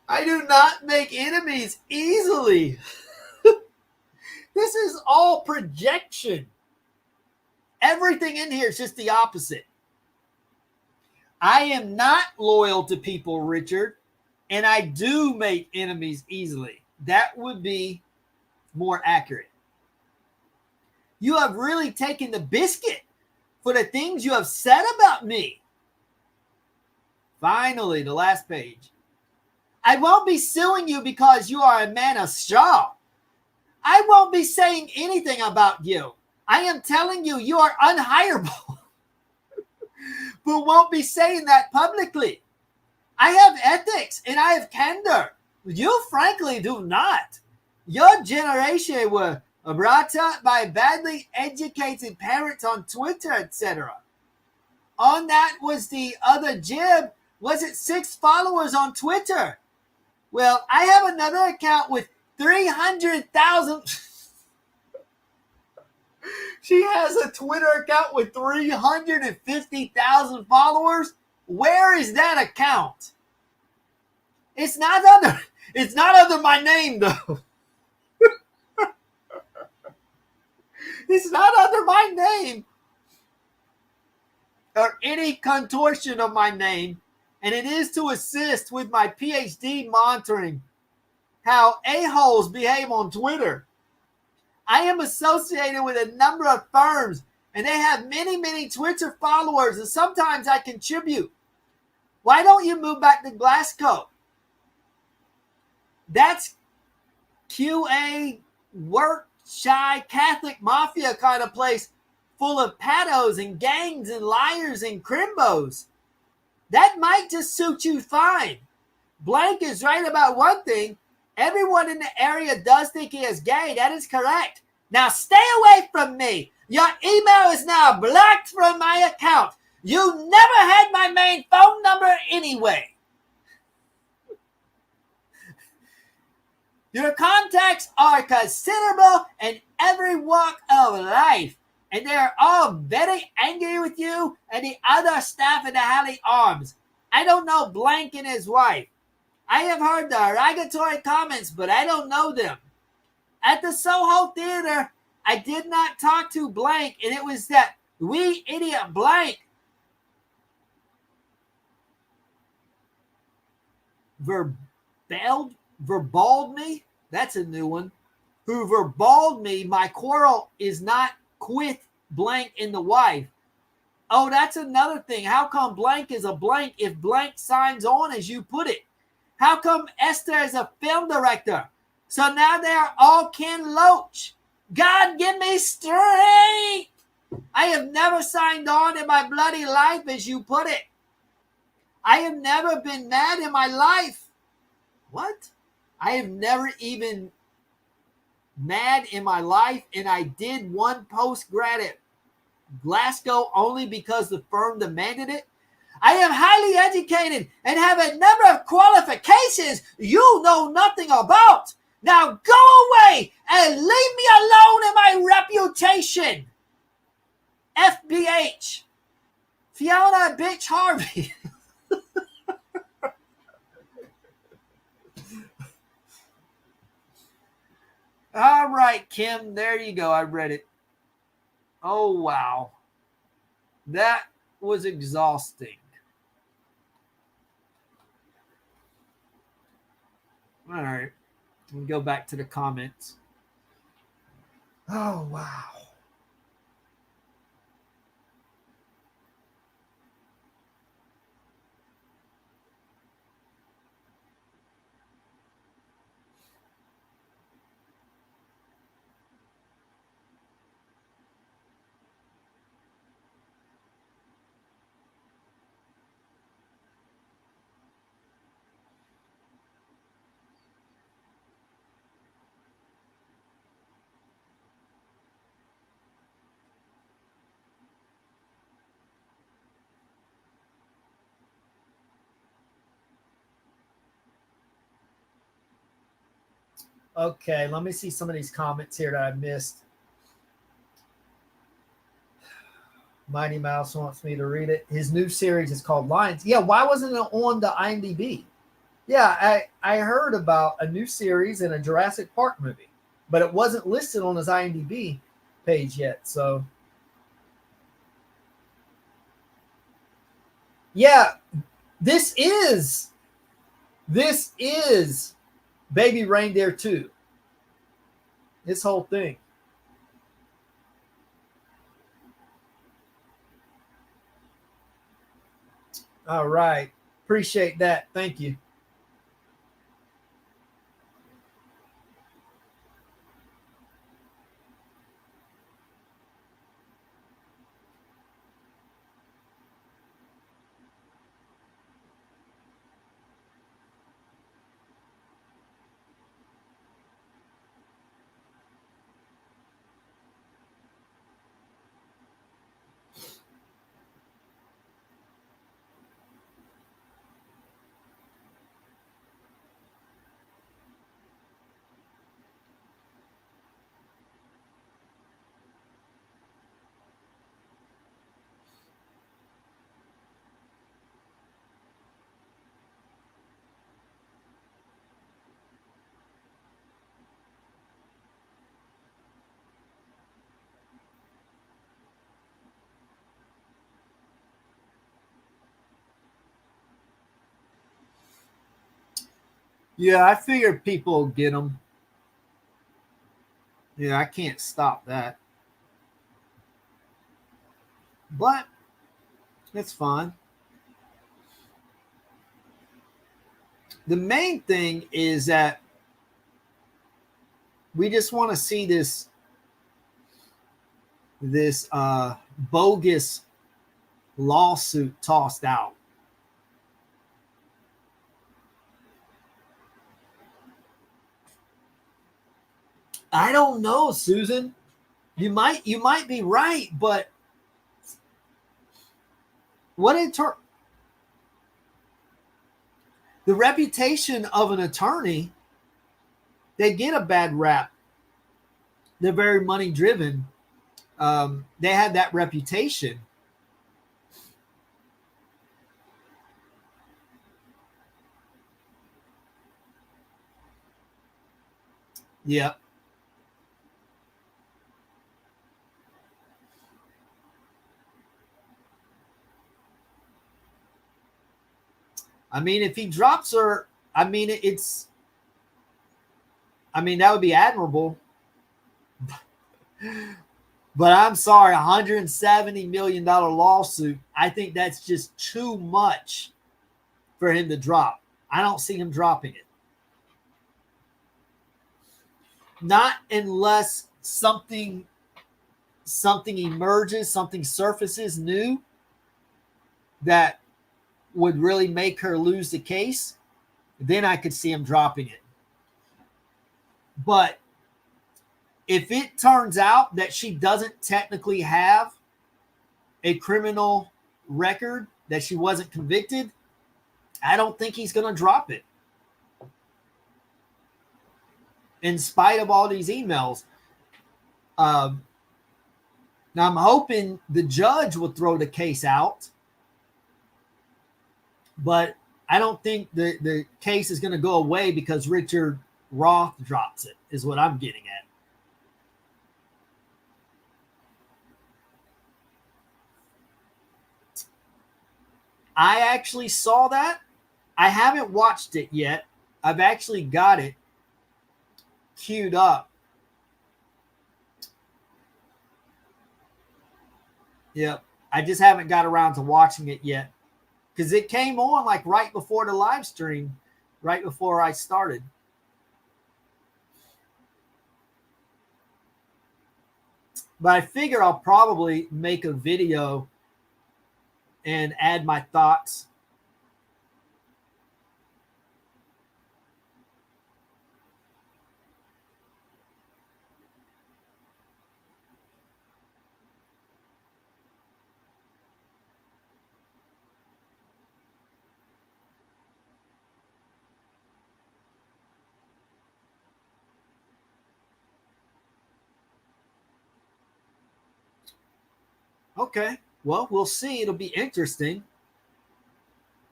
I do not make enemies easily. This is all projection. Everything in here is just the opposite. I am not loyal to people, Richard, and I do make enemies easily. That would be more accurate. You have really taken the biscuit for the things you have said about me. Finally, the last page. I won't be suing you because you are a man of straw. I won't be saying anything about you. I am telling you, you are unhireable. But won't be saying that publicly. I have ethics and I have candor. You frankly do not. Your generation were brought up by badly educated parents on Twitter, etc. On that was the other jib. Was it 6 followers on Twitter? Well, I have another account with 300,000. She has a Twitter account with 350,000 followers. Where is that account? It's not under my name though. It's not under my name or any contortion of my name, and it is to assist with my PhD monitoring how a-holes behave on Twitter. I am associated with a number of firms, and they have many, many Twitter followers, and sometimes I contribute. Why don't you move back to Glasgow? That's QA, work, shy, Catholic mafia kind of place full of pedos and gangs and liars and crimbos. That might just suit you fine. Blank is right about one thing. Everyone in the area does think he is gay. That is correct. Now stay away from me. Your email is now blocked from my account. You never had my main phone number anyway. Your contacts are considerable in every walk of life, and they are all very angry with you and the other staff in the Halley Arms. I don't know Blank and his wife. I have heard the derogatory comments, but I don't know them. At the Soho Theater, I did not talk to blank, and it was that wee idiot blank verballed me. That's a new one. Who verballed me. My quarrel is not with blank and the wife. Oh, that's another thing. How come blank is a blank if blank signs on as you put it? How come Esther is a film director? So now they are all Ken Loach. God, give me strength. I have never signed on in my bloody life as you put it. I have never been mad in my life. What? I have never even mad in my life, and I did one post-grad at Glasgow only because the firm demanded it. I am highly educated and have a number of qualifications you know nothing about. Now go away and leave me alone in my reputation. FBH. Fiona bitch Harvey. All right, Kim, there you go. I read it. Oh, wow. That was exhausting. All right. We'll go back to the comments. Oh, wow. Okay, let me see some of these comments here that I missed. Mighty Mouse wants me to read it. His new series is called Lions. Yeah, why wasn't it on the IMDb? Yeah, I heard about a new series in a Jurassic Park movie, but it wasn't listed on his IMDb page yet. So, yeah, this is Baby Reindeer 2. This whole thing. All right. Appreciate that. Thank you. Yeah, I figured people would get them. Yeah, I can't stop that. But it's fine. The main thing is that we just want to see this bogus lawsuit tossed out. I don't know, Susan. You might be right, but what the reputation of an attorney, they get a bad rap. They're very money driven. They have that reputation. Yeah. I mean, if he drops her, I mean, that would be admirable. But I'm sorry, $170 million lawsuit. I think that's just too much for him to drop. I don't see him dropping it. Not unless something emerges, something surfaces new that would really make her lose the case. Then I could see him dropping it. But if it turns out that she doesn't technically have a criminal record, that she wasn't convicted, I don't think he's going to drop it. In spite of all these emails. Now, I'm hoping the judge will throw the case out. But I don't think the case is going to go away because Richard Roth drops it, is what I'm getting at. I actually saw that. I haven't watched it yet. I've actually got it queued up. Yep. I just haven't got around to watching it yet because it came on like right before the live stream, right before I started. But I figure I'll probably make a video and add my thoughts. Okay. Well, we'll see. It'll be interesting.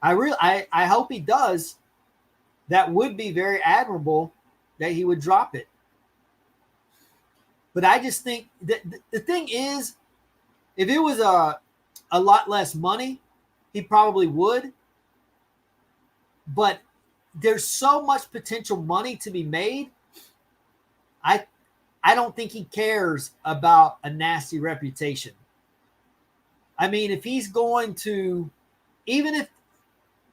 I hope he does. That would be very admirable that he would drop it. But I just think that the thing is, if it was a lot less money, he probably would. But there's so much potential money to be made. I don't think he cares about a nasty reputation. I mean, if he's going to, even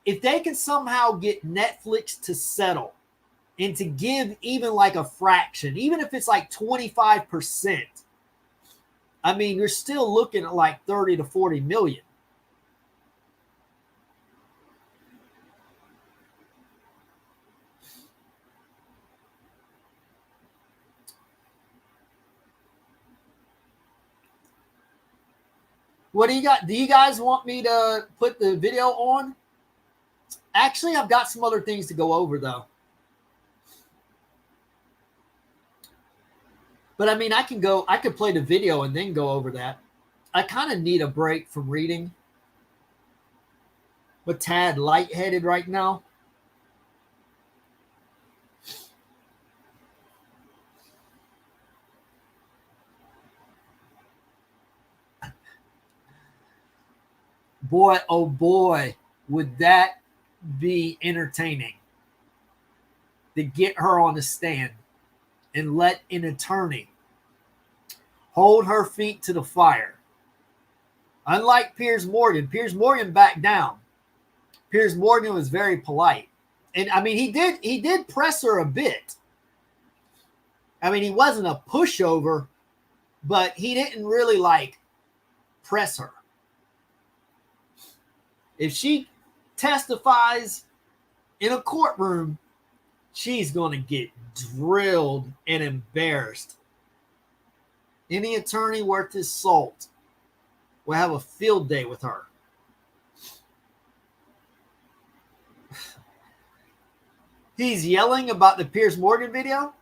if they can somehow get Netflix to settle and to give even like a fraction, even if it's like 25%, I mean, you're still looking at like 30 to 40 million. What do you got? Do you guys want me to put the video on? Actually, I've got some other things to go over, though. But I mean, I could play the video and then go over that. I kind of need a break from reading. I'm a tad lightheaded right now. Boy, oh boy, would that be entertaining to get her on the stand and let an attorney hold her feet to the fire. Unlike Piers Morgan backed down. Piers Morgan was very polite. And I mean, he did press her a bit. I mean, he wasn't a pushover, but he didn't really like press her. If she testifies in a courtroom, she's going to get drilled and embarrassed. Any attorney worth his salt will have a field day with her. He's yelling about the Piers Morgan video.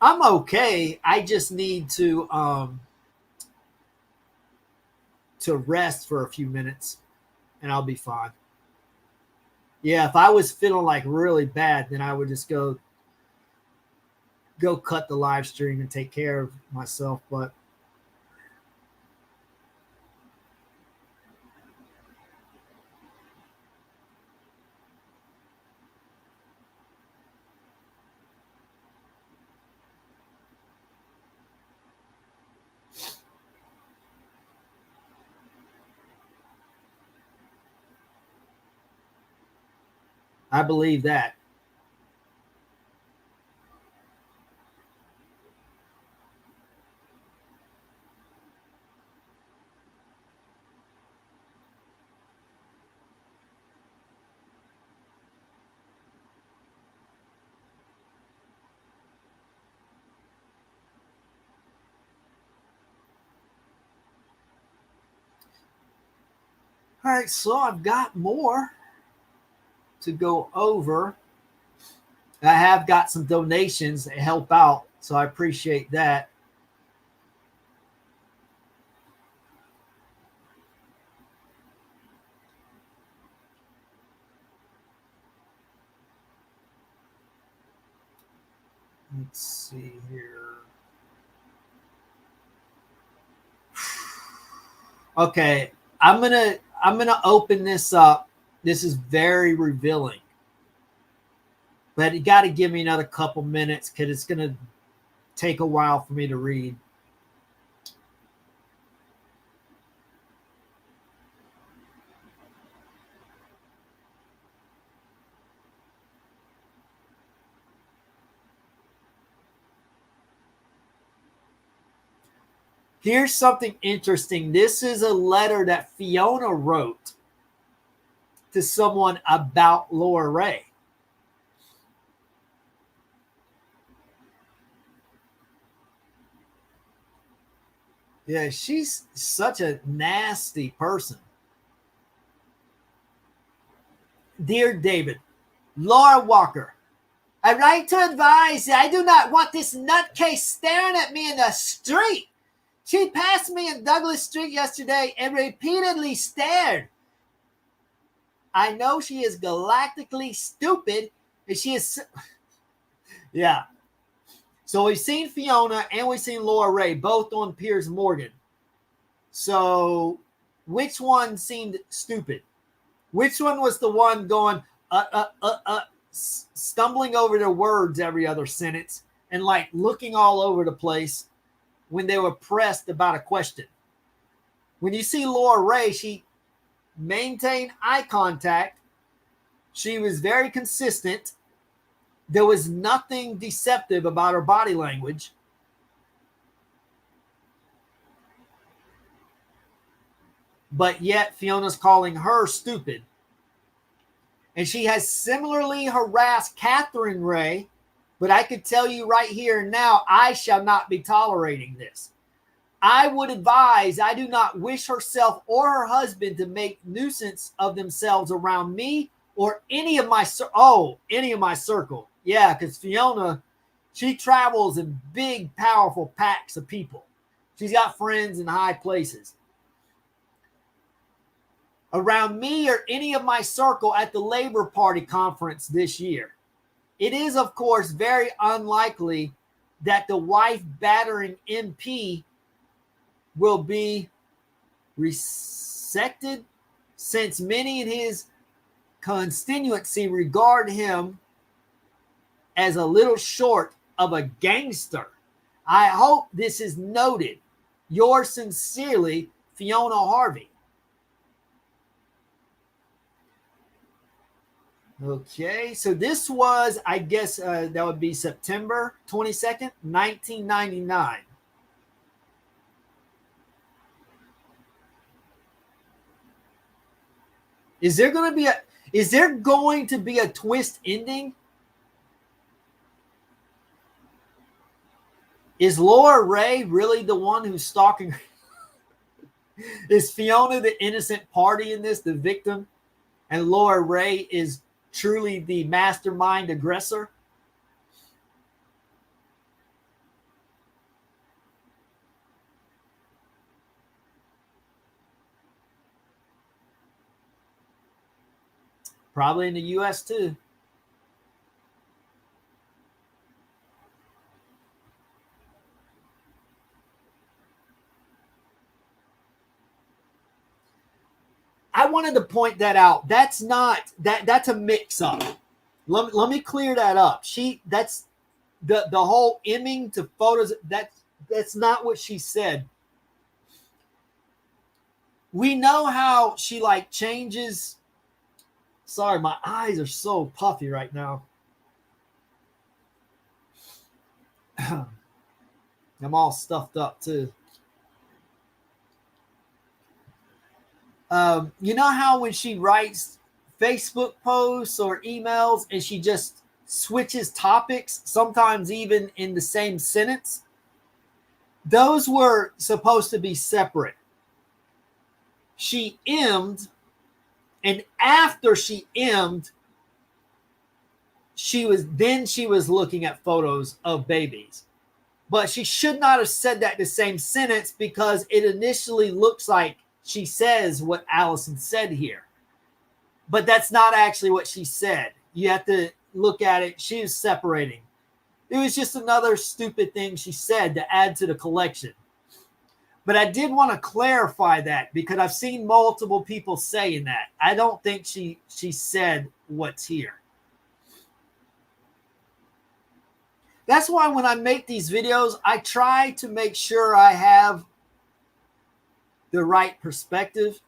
I'm okay. I just need to rest for a few minutes and I'll be fine. Yeah, if I was feeling like really bad, then I would just go go cut the live stream and take care of myself, but I believe that. All right, so I've got more to go over. I have got some donations that help out, so I appreciate that. Let's see here. Okay, I'm gonna open this up. This is very revealing, but you got to give me another couple minutes because it's gonna take a while for me to read. Here's something interesting. This is a letter that Fiona wrote to someone about Laura Ray. Yeah, she's such a nasty person. Dear David, Laura Walker, I write to advise that I do not want this nutcase staring at me in the street. She passed me in Douglas Street yesterday and repeatedly stared. I know she is galactically stupid, and she is. Yeah. So we've seen Fiona and we've seen Laura Ray, both on Piers Morgan. So which one seemed stupid? Which one was the one going, stumbling over their words every other sentence and like looking all over the place when they were pressed about a question? When you see Laura Ray, she maintained eye contact. She was very consistent. There was nothing deceptive about her body language. But yet Fiona's calling her stupid. And she has similarly harassed Catherine Ray. But I could tell you right here and now, I shall not be tolerating this. I would advise, I do not wish herself or her husband to make nuisance of themselves around me or any of my circle. Yeah, because Fiona, she travels in big, powerful packs of people. She's got friends in high places. Around me or any of my circle at the Labor Party conference this year. It is, of course, very unlikely that the wife battering MP will be resected, since many in his constituency regard him as a little short of a gangster. I hope this is noted. Yours sincerely, Fiona Harvey. Okay, so this was, I guess that would be September 22nd, 1999. Is there going to be a twist ending? Is Laura Ray really the one who's stalking her? Is Fiona the innocent party in this, the victim, and Laura Ray is truly the mastermind aggressor? Probably in the U.S. too. wanted to point that out. That's not that's a mix up. Let me clear that up. That's the whole imming to photos. That's not what she said. We know how she like changes. Sorry, my eyes are so puffy right now. I'm all stuffed up too. You know how when she writes Facebook posts or emails and she just switches topics, sometimes even in the same sentence? Those were supposed to be separate. She emmed, and after she emmed, she was looking at photos of babies. But she should not have said that in the same sentence, because it initially looks like she says what Allison said here. But that's not actually what she said. You have to look at it. She was separating. It was just another stupid thing she said to add to the collection. But I did want to clarify that, because I've seen multiple people saying that. I don't think she said what's here. That's why when I make these videos, I try to make sure I have the right perspective.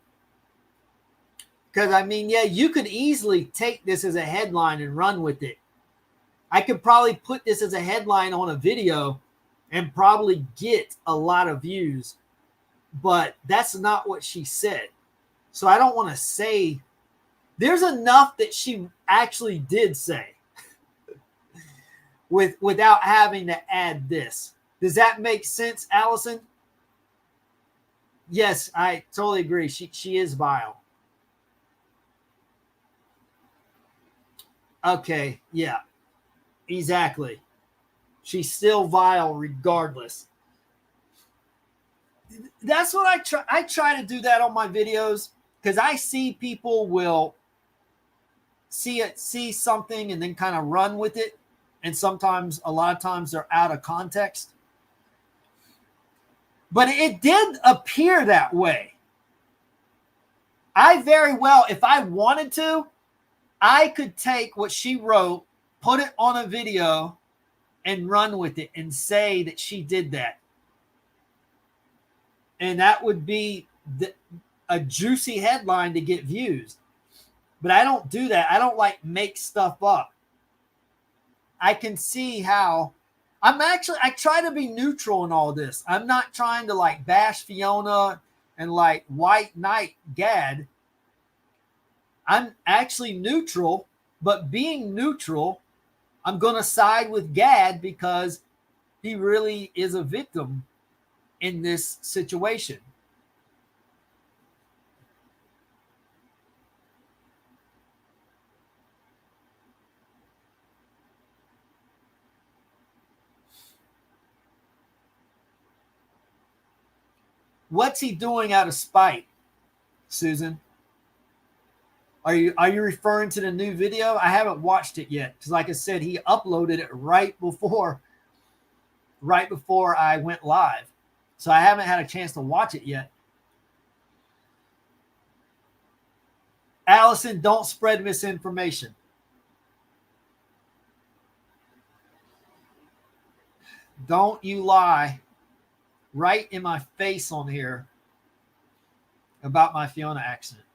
Because, I mean, yeah, you could easily take this as a headline and run with it. I could probably put this as a headline on a video and probably get a lot of views. But that's not what she said. So I don't want to say. There's enough that she actually did say without having to add this. Does that make sense, Allison? Yes, I totally agree. She is vile. Okay, yeah, exactly. She's still vile regardless. That's what I try to do that on my videos, because I see people will see something and then kind of run with it. And sometimes, a lot of times, they're out of context. But it did appear that way. I very well, if I wanted to, I could take what she wrote, put it on a video, and run with it and say that she did that. And that would be a juicy headline to get views. But I don't do that. I don't like make stuff up. I can see how I try to be neutral in all this. I'm not trying to like bash Fiona and like white knight Gad. I'm actually neutral, but being neutral, I'm going to side with Gad because he really is a victim in this situation. What's he doing out of spite, Susan? Are you referring to the new video? I haven't watched it yet because, like I said, he uploaded it right before I went live. So I haven't had a chance to watch it yet. Allison, don't spread misinformation. Don't you lie right in my face on here about my Fiona accident.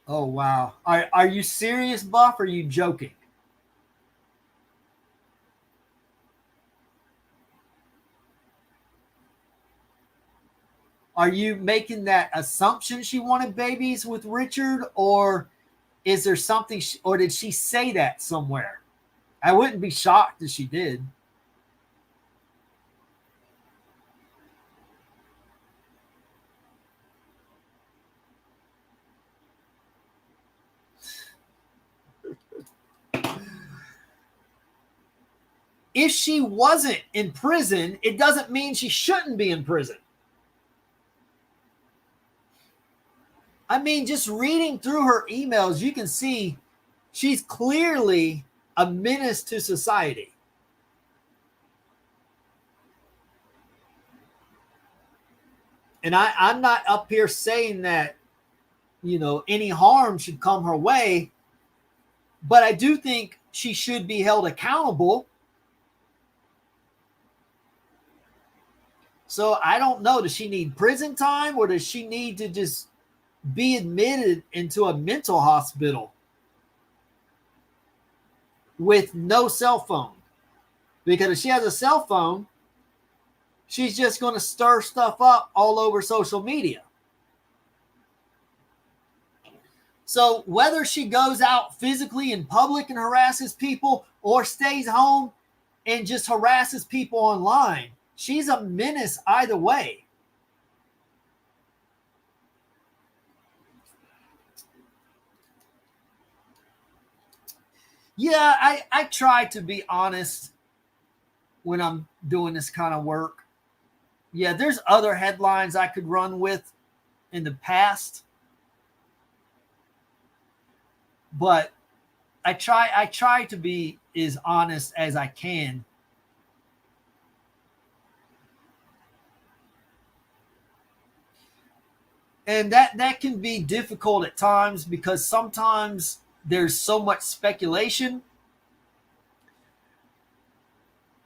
Oh, wow. Are you serious, Buff, or are you joking? Are you making that assumption she wanted babies with Richard, or is there something, or did she say that somewhere? I wouldn't be shocked if she did. If she wasn't in prison, it doesn't mean she shouldn't be in prison. I mean, just reading through her emails, you can see she's clearly a menace to society. And I'm not up here saying that, any harm should come her way, but I do think she should be held accountable. So I don't know. Does she need prison time, or does she need to just be admitted into a mental hospital with no cell phone? Because if she has a cell phone, she's just going to stir stuff up all over social media. So whether she goes out physically in public and harasses people, or stays home and just harasses people online, she's a menace either way. Yeah, I try to be honest when I'm doing this kind of work. Yeah, there's other headlines I could run with in the past, but I try to be as honest as I can. And that can be difficult at times, because sometimes there's so much speculation.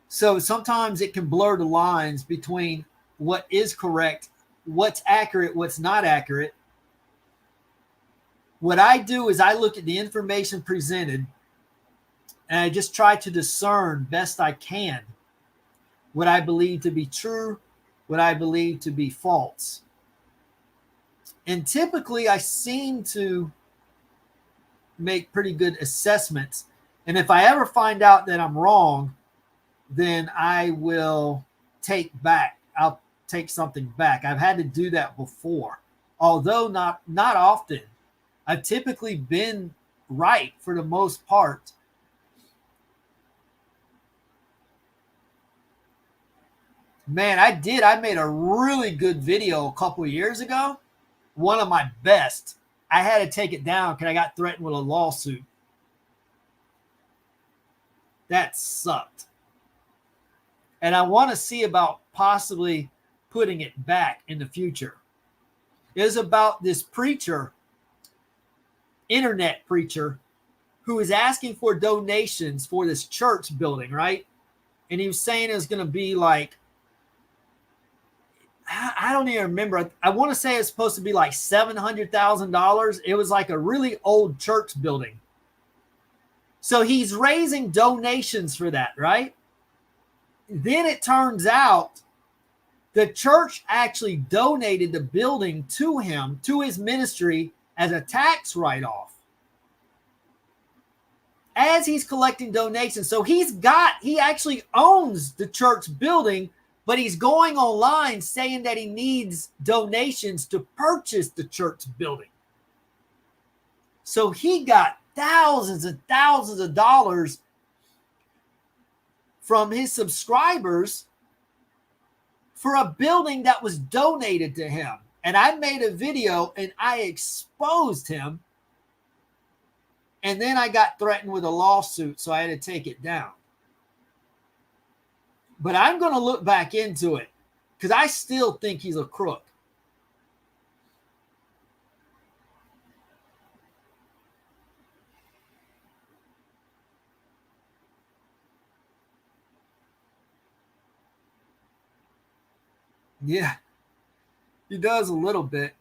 So sometimes it can blur the lines between what is correct, what's accurate, what's not accurate. What I do is I look at the information presented, and I just try to discern best I can what I believe to be true, what I believe to be false. And typically I seem to make pretty good assessments. And if I ever find out that I'm wrong, then I'll take something back. I've had to do that before, although not often. I've typically been right for the most part. Man, I made a really good video a couple of years ago. One of my best. I had to take it down because I got threatened with a lawsuit. That sucked. And I want to see about possibly putting it back in the future. It was about this preacher, internet preacher, who was asking for donations for this church building, right? And he was saying it was going to be like, I don't even remember. I want to say it's supposed to be like $700,000. It was like a really old church building. So he's raising donations for that, right? Then it turns out the church actually donated the building to him, to his ministry, as a tax write-off, as he's collecting donations. So he actually owns the church building, but he's going online saying that he needs donations to purchase the church building. So he got thousands and thousands of dollars from his subscribers for a building that was donated to him. And I made a video and I exposed him. And then I got threatened with a lawsuit, so I had to take it down. But I'm going to look back into it because I still think he's a crook. Yeah, he does a little bit.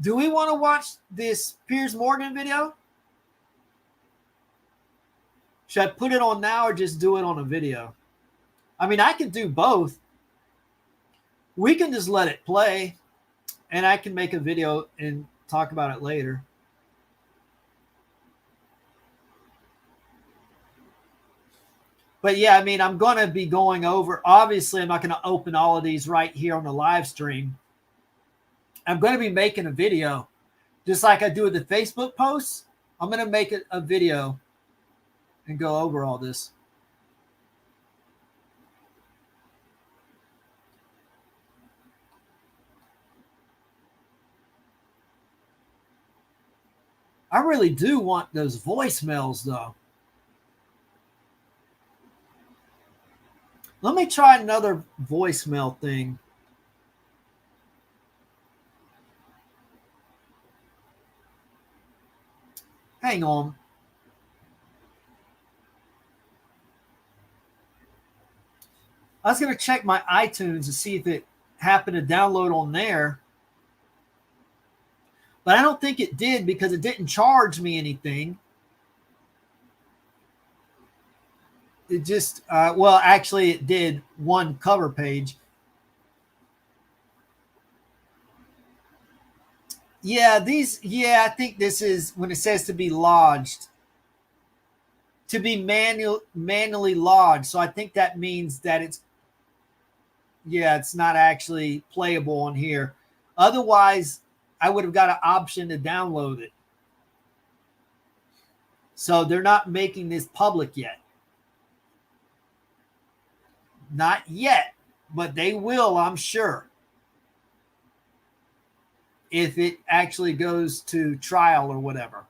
Do we want to watch this Piers Morgan video? Should I put it on now or just do it on a video? I mean, I can do both. We can just let it play, and I can make a video and talk about it later. But yeah, I mean, I'm going to be going over. Obviously, I'm not going to open all of these right here on the live stream. I'm going to be making a video, just like I do with the Facebook posts. I'm going to make a video and go over all this. I really do want those voicemails, though. Let me try another voicemail thing. Hang on. I was going to check my iTunes to see if it happened to download on there. But I don't think it did because it didn't charge me anything. It just, well, actually it did one cover page. Yeah, I think this is when it says to be lodged. To be manually lodged. So I think that means that it's not actually playable on here. Otherwise, I would have got an option to download it. So they're not making this public yet. Not yet, but they will, I'm sure. If it actually goes to trial or whatever.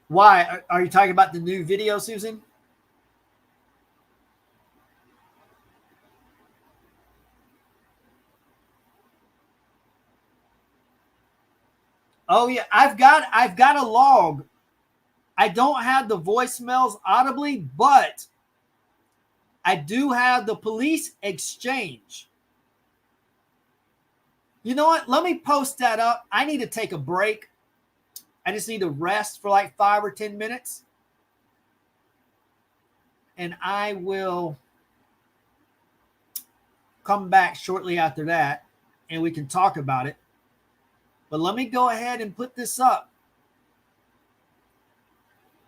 Why? Are you talking about the new video, Susan? Oh yeah, I've got a log. I don't have the voicemails audibly, but I do have the police exchange. You know what? Let me post that up. I need to take a break. I just need to rest for like 5 or 10 minutes. And I will come back shortly after that and we can talk about it. But let me go ahead and put this up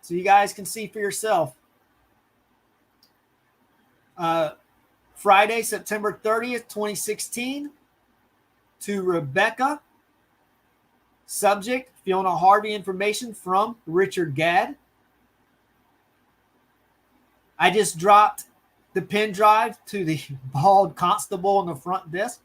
so you guys can see for yourself. Friday, September 30th, 2016, to Rebecca. Subject, Fiona Harvey information from Richard Gadd. I just dropped the pen drive to the bald constable on the front desk.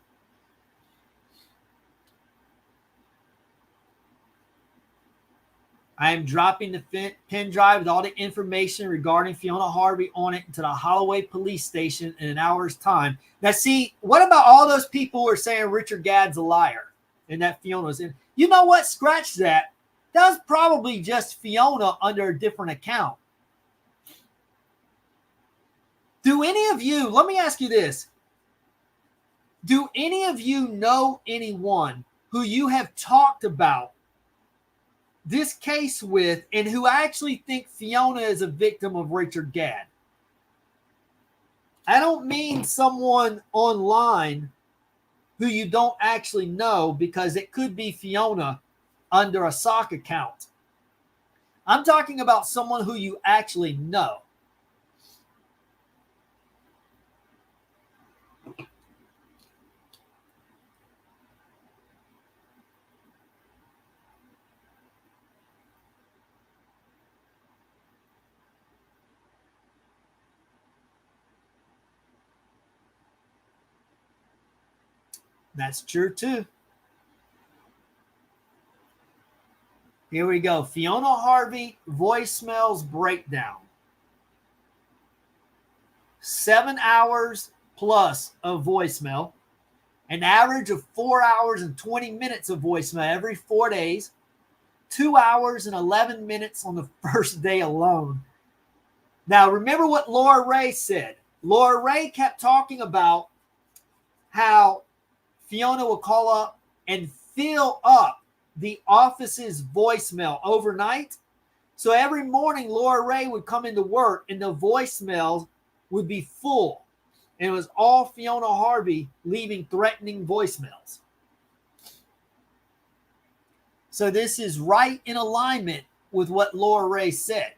I am dropping the pen drive with all the information regarding Fiona Harvey on it to the Holloway police station in an hour's time. Now, see, what about all those people who are saying Richard Gadd's a liar and that Fiona's in? You know what? Scratch that. That was probably just Fiona under a different account. Do any of you, let me ask you this. Do any of you know anyone who you have talked about this case with and who actually think Fiona is a victim of Richard Gadd? I don't mean someone online who you don't actually know, because it could be Fiona under a sock account. I'm talking about someone who you actually know. That's true too. Here we go. Fiona Harvey voicemails breakdown. 7 hours plus of voicemail. an average of 4 hours and 20 minutes of voicemail every 4 days, 2 hours and 11 minutes on the first day alone. Now, remember what Laura Ray said. Laura Ray kept talking about how Fiona would call up and fill up the office's voicemail overnight. So every morning, Laura Ray would come into work and the voicemails would be full. And it was all Fiona Harvey leaving threatening voicemails. So this is right in alignment with what Laura Ray said.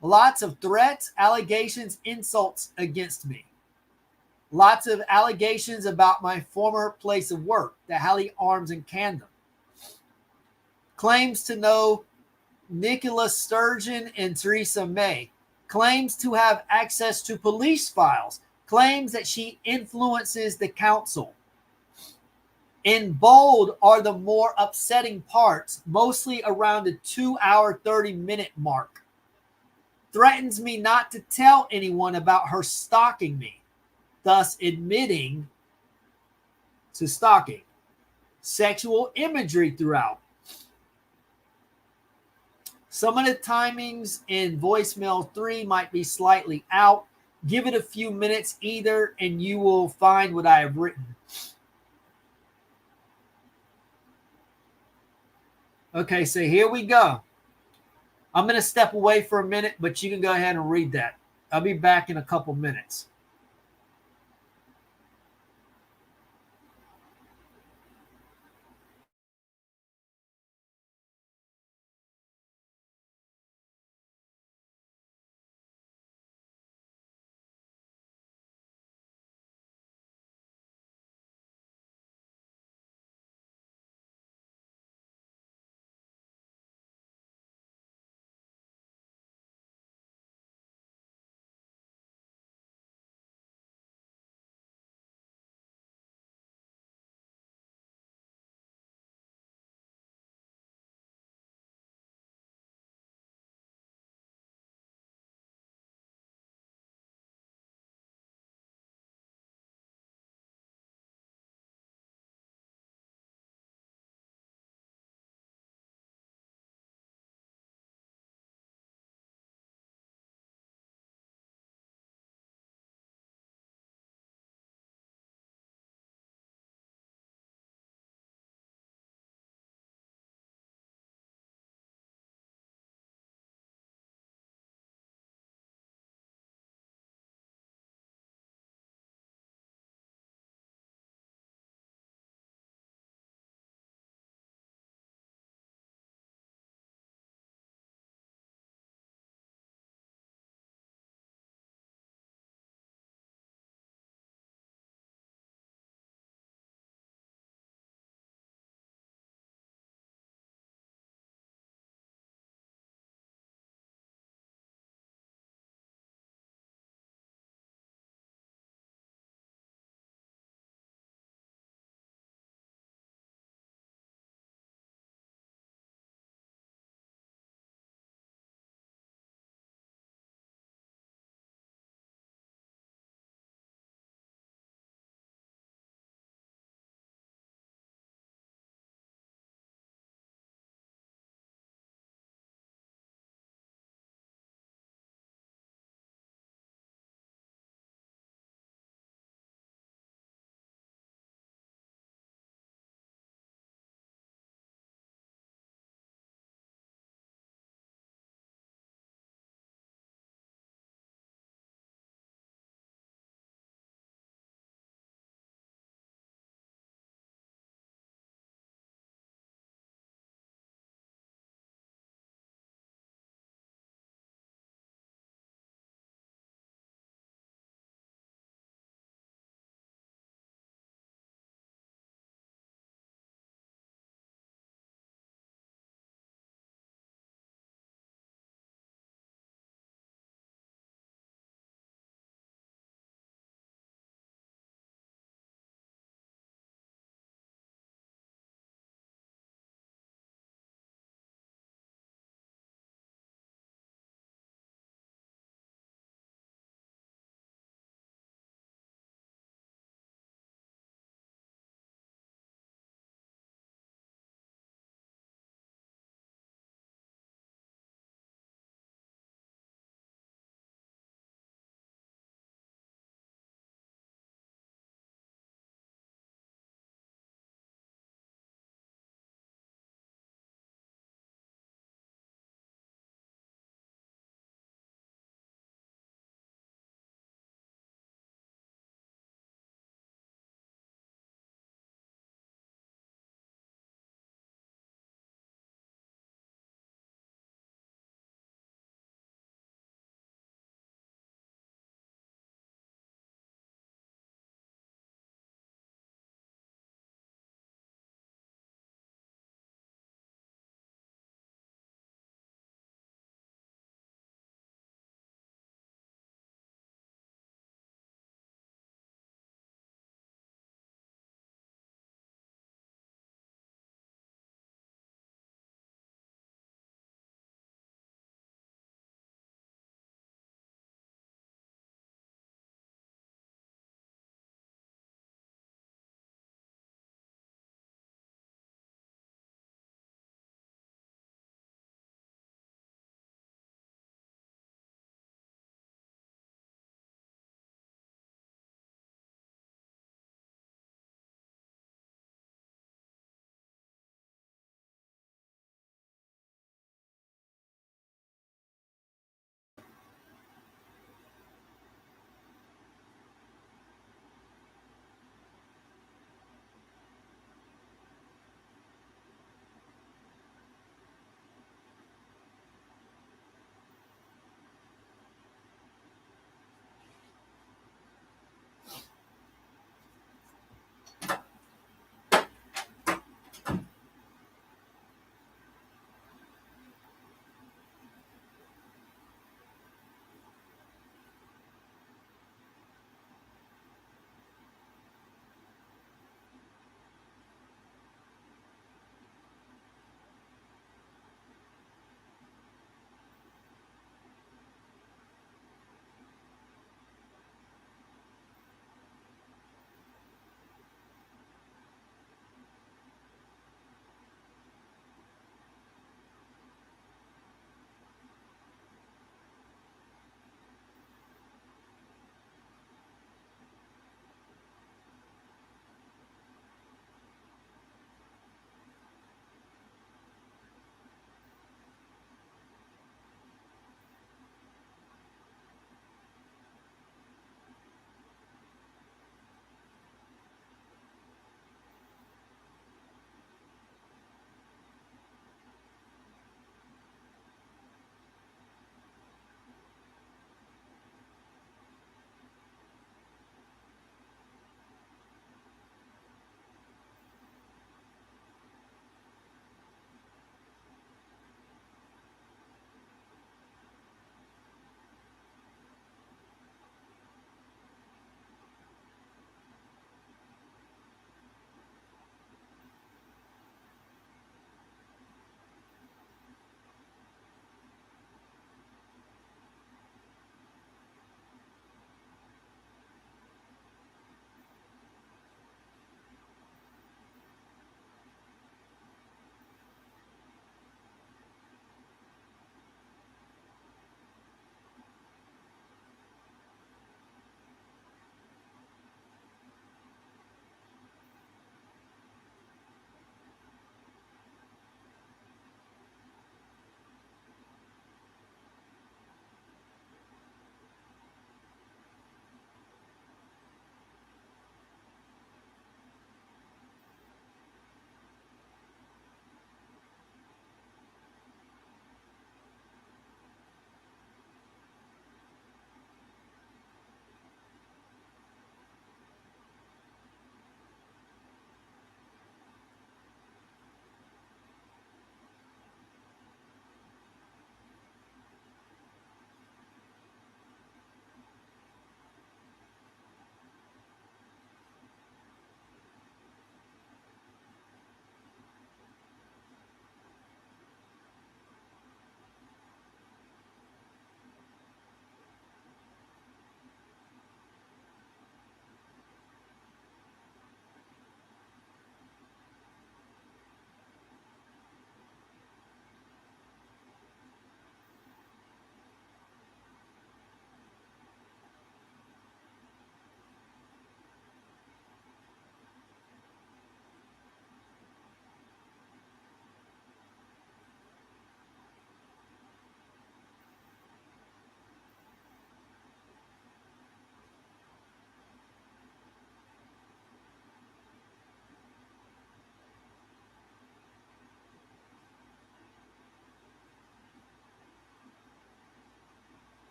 Lots of threats, allegations, insults against me. Lots of allegations about my former place of work, the Halley Arms in Camden. Claims to know Nicola Sturgeon and Theresa May. Claims to have access to police files. Claims that she influences the council. In bold are the more upsetting parts, mostly around the 2-hour, 30-minute mark. Threatens me not to tell anyone about her stalking me, thus admitting to stalking. Sexual imagery throughout. Some of the timings in voicemail 3 might be slightly out. Give it a few minutes either, and you will find what I have written. Okay, so here we go. I'm going to step away for a minute, but you can go ahead and read that. I'll be back in a couple minutes.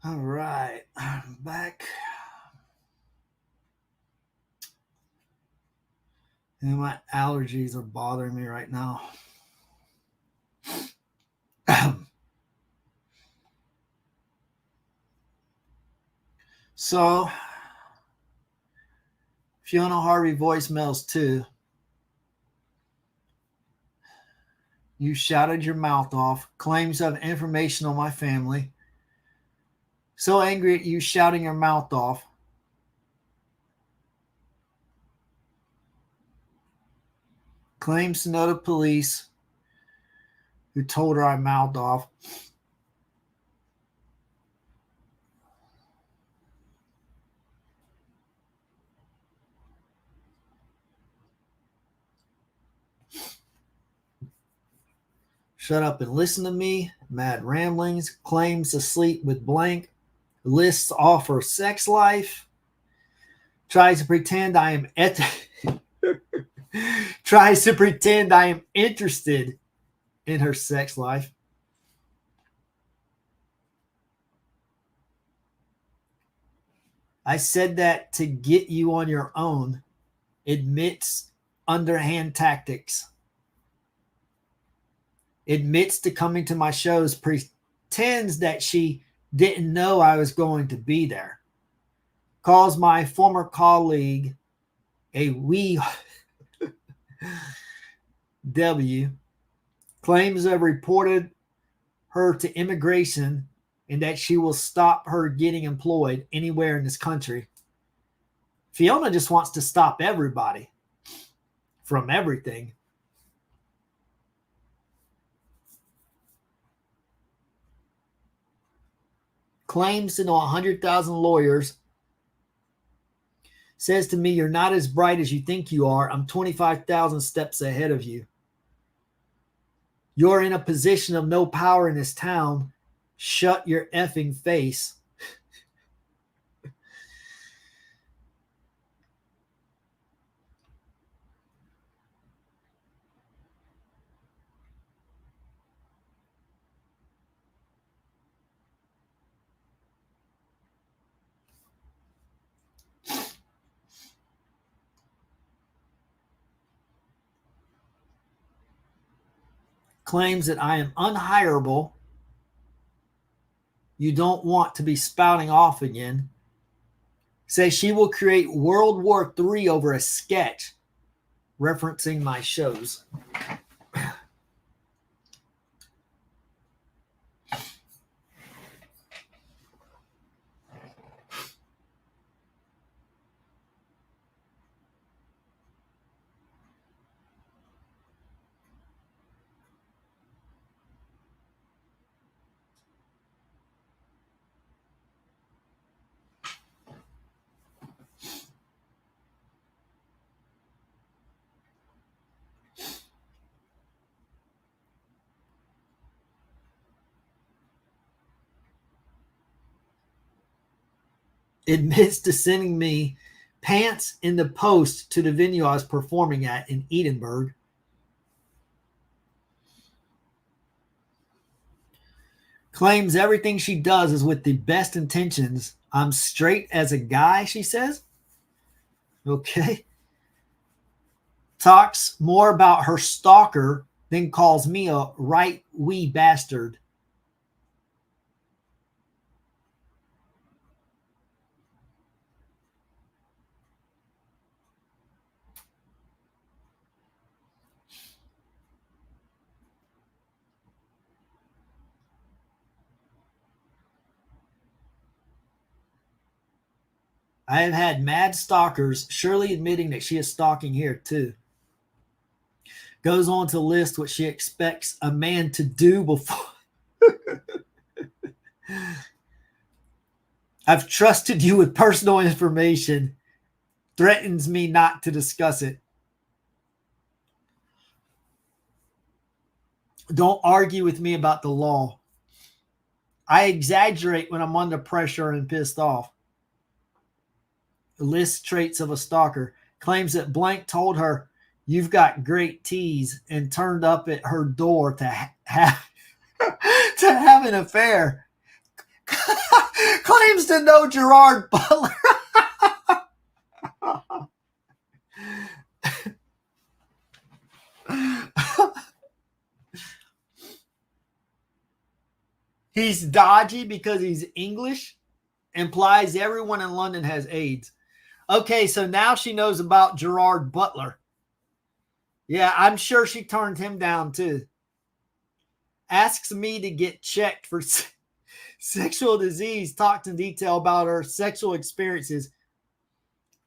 All right, I'm back. And my allergies are bothering me right now. So, Fiona Harvey voicemails too. You shouted your mouth off. Claims of information on my family. So angry at you shouting your mouth off. Claims to know the police who told her I mouthed off. Shut up and listen to me. Mad ramblings. Claims to sleep with blank. Lists off her sex life. Tries to pretend I am tries to pretend I am interested in her sex life. I said that to get you on your own. Admits underhand tactics. Admits to coming to my shows. Pretends that she didn't know I was going to be there. Calls my former colleague a wee W. Claims I've reported her to immigration and that she will stop her getting employed anywhere in this country. Fiona just wants to stop everybody from everything. Claims to know 100,000 lawyers. Says to me, you're not as bright as you think you are. I'm 25,000 steps ahead of you. You're in a position of no power in this town. Shut your effing face. Claims that I am unhireable. You don't want to be spouting off again. Says she will create World War III over a sketch referencing my shows. Admits to sending me pants in the post to the venue I was performing at in Edinburgh. Claims everything she does is with the best intentions. I'm straight as a guy, she says. Okay. Talks more about her stalker than calls me a right wee bastard. I have had mad stalkers, surely admitting that she is stalking here too. Goes on to list what she expects a man to do before. I've trusted you with personal information. Threatens me not to discuss it. Don't argue with me about the law. I exaggerate when I'm under pressure and pissed off. Lists traits of a stalker. Claims that blank told her, you've got great tease, and turned up at her door to have an affair. Claims to know Gerard Butler. He's dodgy because he's English. Implies everyone in London has AIDS. Okay, so now she knows about Gerard Butler. Yeah, I'm sure she turned him down too. Asks me to get checked for sexual disease. Talked in detail about her sexual experiences.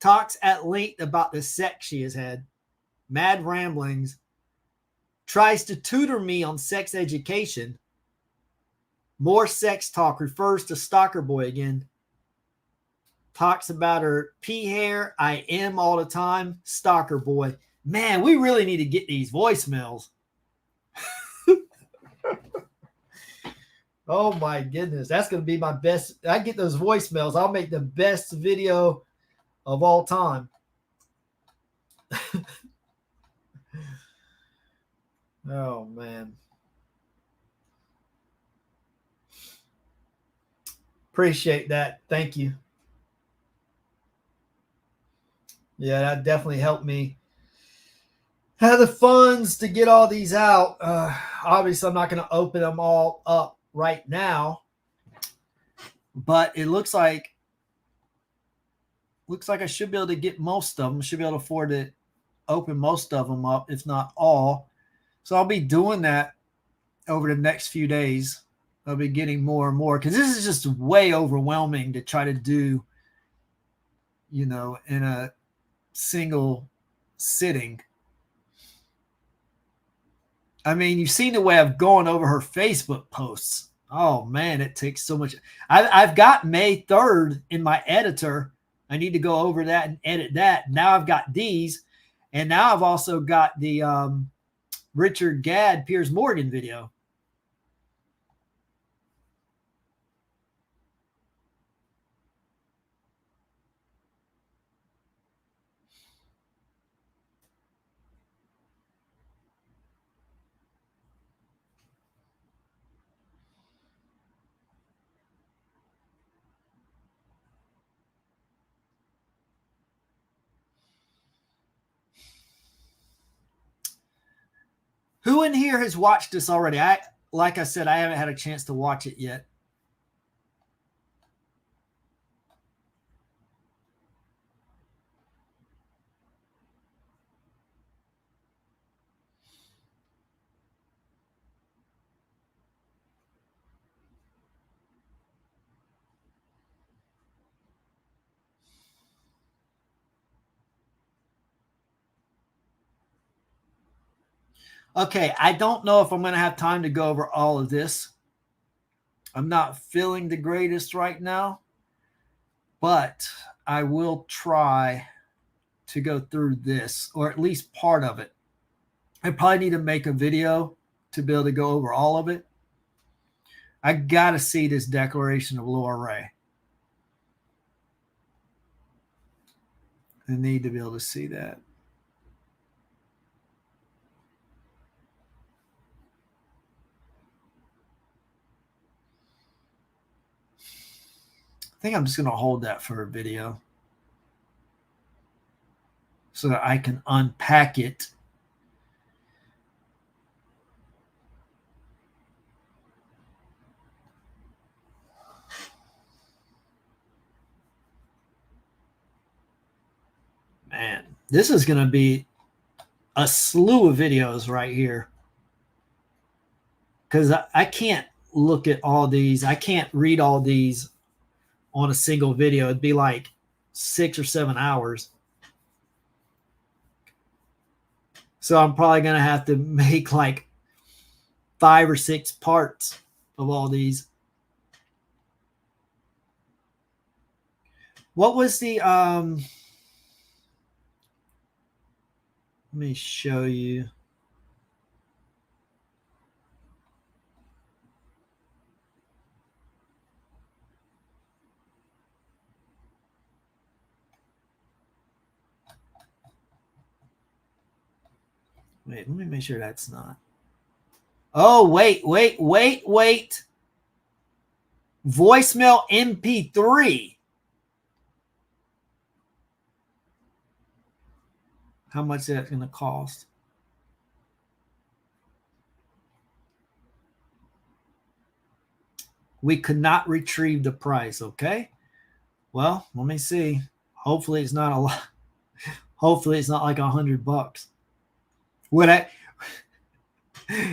Talks at length about the sex she has had. Mad ramblings. Tries to tutor me on sex education. More sex talk. Refers to Stalker Boy again. Talks about her pea hair. I am all the time. Stalker Boy. Man, we really need to get these voicemails. Oh my goodness. That's going to be my best. I get those voicemails. I'll make the best video of all time. Oh man. Appreciate that. Thank you. Yeah, that definitely helped me have the funds to get all these out. Obviously, I'm not going to open them all up right now, but it looks like I should be able to get most of them. Should be able to afford to open most of them up, if not all. So I'll be doing that over the next few days. I'll be getting more and more because this is just way overwhelming to try to do, in a single sitting. I mean, you've seen the way I've gone over her Facebook posts. Oh man, it takes so much. I've got May 3rd in my editor. I need to go over that and edit that. Now I've got these, and now I've also got the Richard Gadd Piers Morgan video. Who in here has watched this already? Like I said, I haven't had a chance to watch it yet. Okay, I don't know if I'm going to have time to go over all of this. I'm not feeling the greatest right now, but I will try to go through this, or at least part of it. I probably need to make a video to be able to go over all of it. I got to see this declaration of Laura Ray. I need to be able to see that. I think I'm just going to hold that for a video so that I can unpack it. Man, this is going to be a slew of videos right here because I can't look at all these. I can't read all these on a single video. It'd be like 6 or 7 hours. So I'm probably going to have to make like 5 or 6 parts of all these. What was the let me show you. Wait, let me make sure that's not. Oh, wait. Voicemail MP3. How much is that going to cost? We could not retrieve the price. Okay. Well, let me see. Hopefully it's not a lot. Hopefully it's not like $100. Would I?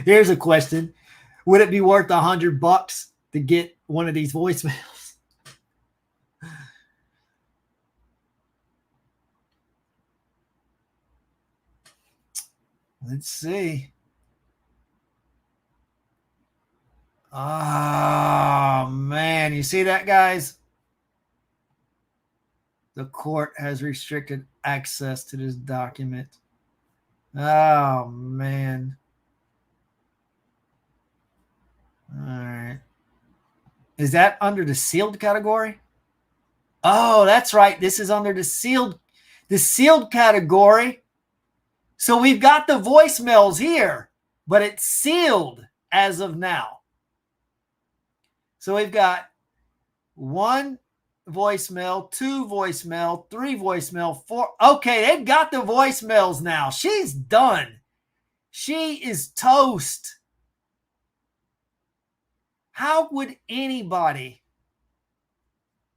Here's a question: would it be worth $100 to get one of these voicemails? Let's see. Oh man, you see that, guys? The court has restricted access to this document. Oh man. All right. Is that under the sealed category? Oh, that's right. This is under the sealed category. So we've got the voicemails here, but it's sealed as of now. So we've got 1 voicemail, 2 voicemail, 3 voicemail, 4. Okay, they've got the voicemails now. She's done. She is toast. How would anybody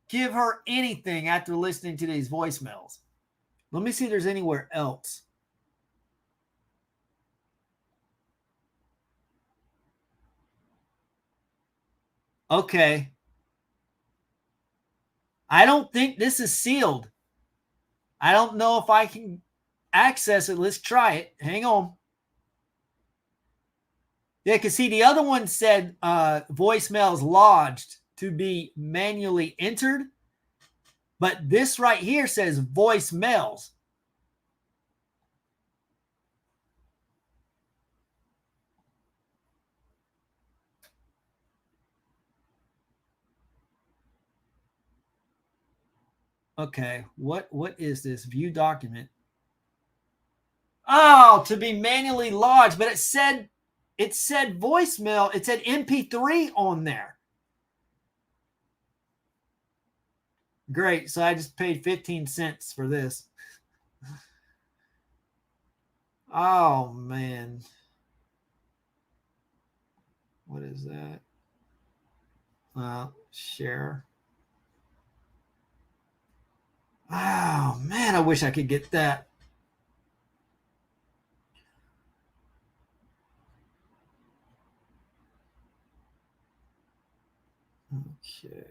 give her anything after listening to these voicemails? Let me see if there's anywhere else. Okay. I don't think this is sealed. I don't know if I can access it. Let's try it. Hang on. Yeah, because see, the other one said voicemails lodged to be manually entered. But this right here says voicemails. Okay, what is this? View document. Oh, to be manually lodged, but it said voicemail. It said MP3 on there. Great. So I just paid 15 cents for this. Oh man. What is that? Share. Oh man, I wish I could get that. Okay.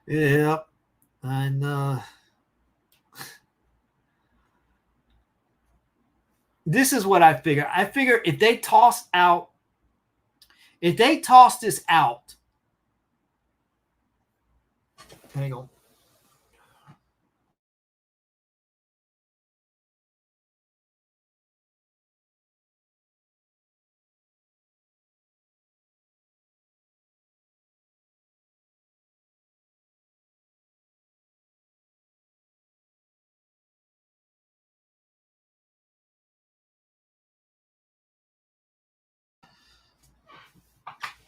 Yep. I know. This is what I figure. I figure if they toss this out, hang on.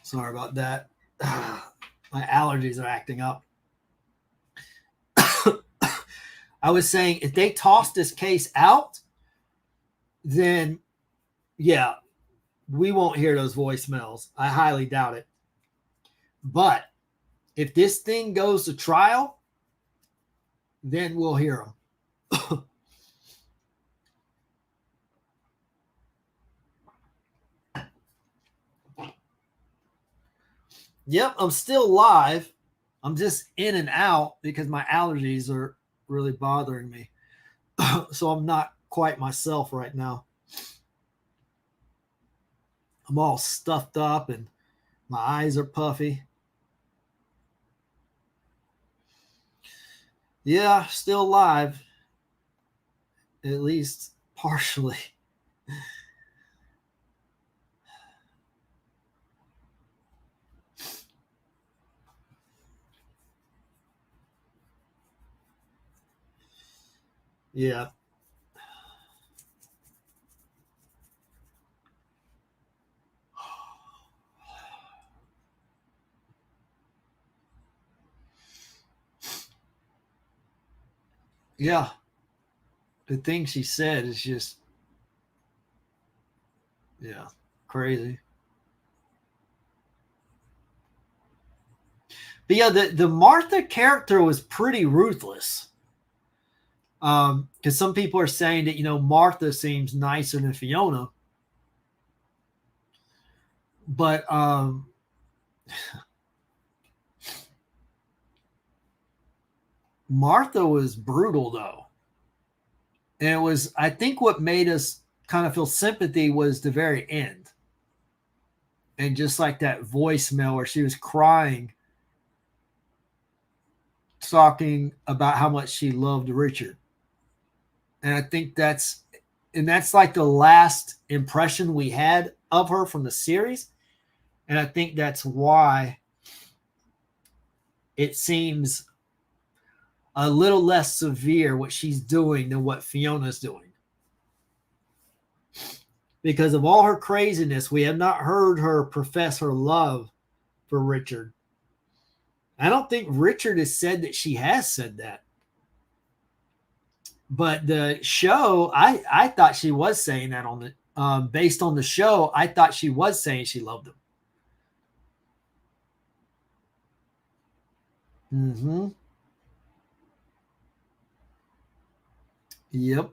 Sorry about that. My allergies are acting up. I was saying if they toss this case out, then yeah, we won't hear those voicemails. I highly doubt it. But if this thing goes to trial, then we'll hear them. Yep, I'm still live. I'm just in and out because my allergies are really bothering me. So I'm not quite myself right now. I'm all stuffed up and my eyes are puffy. Yeah, still live. At least partially. Yeah. Yeah. The thing she said is just, yeah, crazy. But yeah, the Martha character was pretty ruthless. Because some people are saying that, Martha seems nicer than Fiona. But Martha was brutal, though. And it was, I think what made us kind of feel sympathy was the very end. And just like that voicemail where she was crying, talking about how much she loved Richard. And I think that's like the last impression we had of her from the series. And I think that's why it seems a little less severe what she's doing than what Fiona's doing. Because of all her craziness, we have not heard her profess her love for Richard. I don't think Richard has said that she has said that. But the show, I thought she was saying that on the based on the show. I thought she was saying she loved him. Mm-hmm. Yep.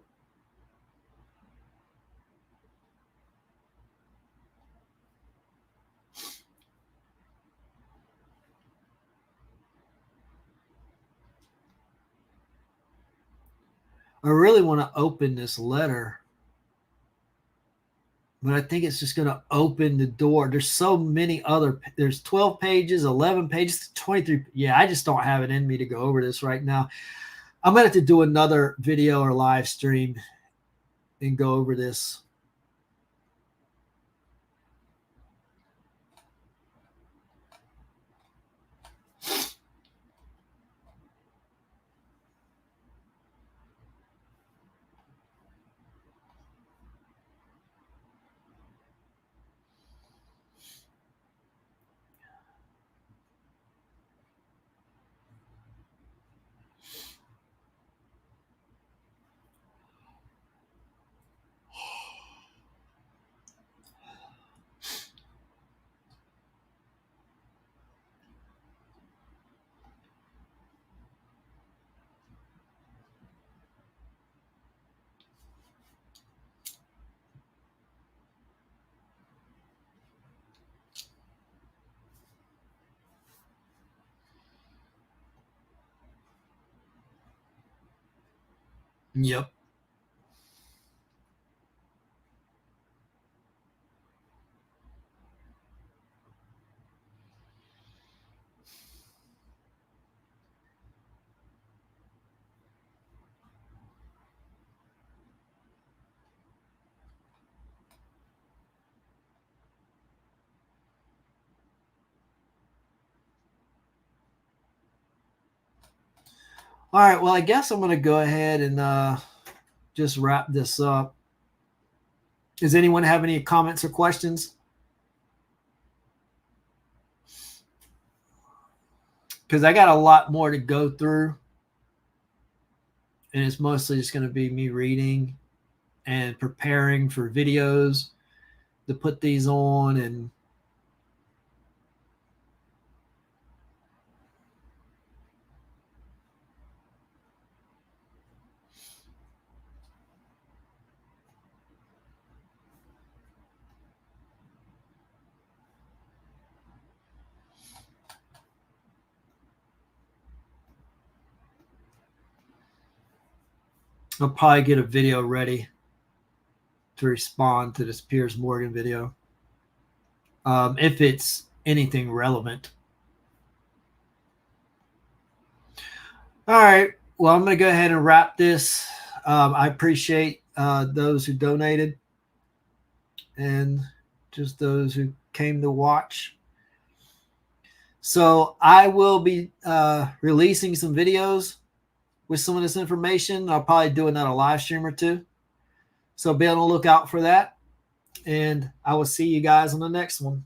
I really want to open this letter, but I think it's just going to open the door. There's so many other, there's 12 pages, 11 pages, 23. Yeah, I just don't have it in me to go over this right now. I'm going to have to do another video or live stream and go over this. Yep. All right. Well, I guess I'm going to go ahead and just wrap this up. Does anyone have any comments or questions? Because I got a lot more to go through. And it's mostly just going to be me reading and preparing for videos to put these on, and I'll probably get a video ready to respond to this Piers Morgan video, if it's anything relevant. All right. Well, I'm going to go ahead and wrap this. I appreciate those who donated and just those who came to watch. So I will be releasing some videos with some of this information. I'll probably do another live stream or two. So be on the lookout for that. And I will see you guys on the next one.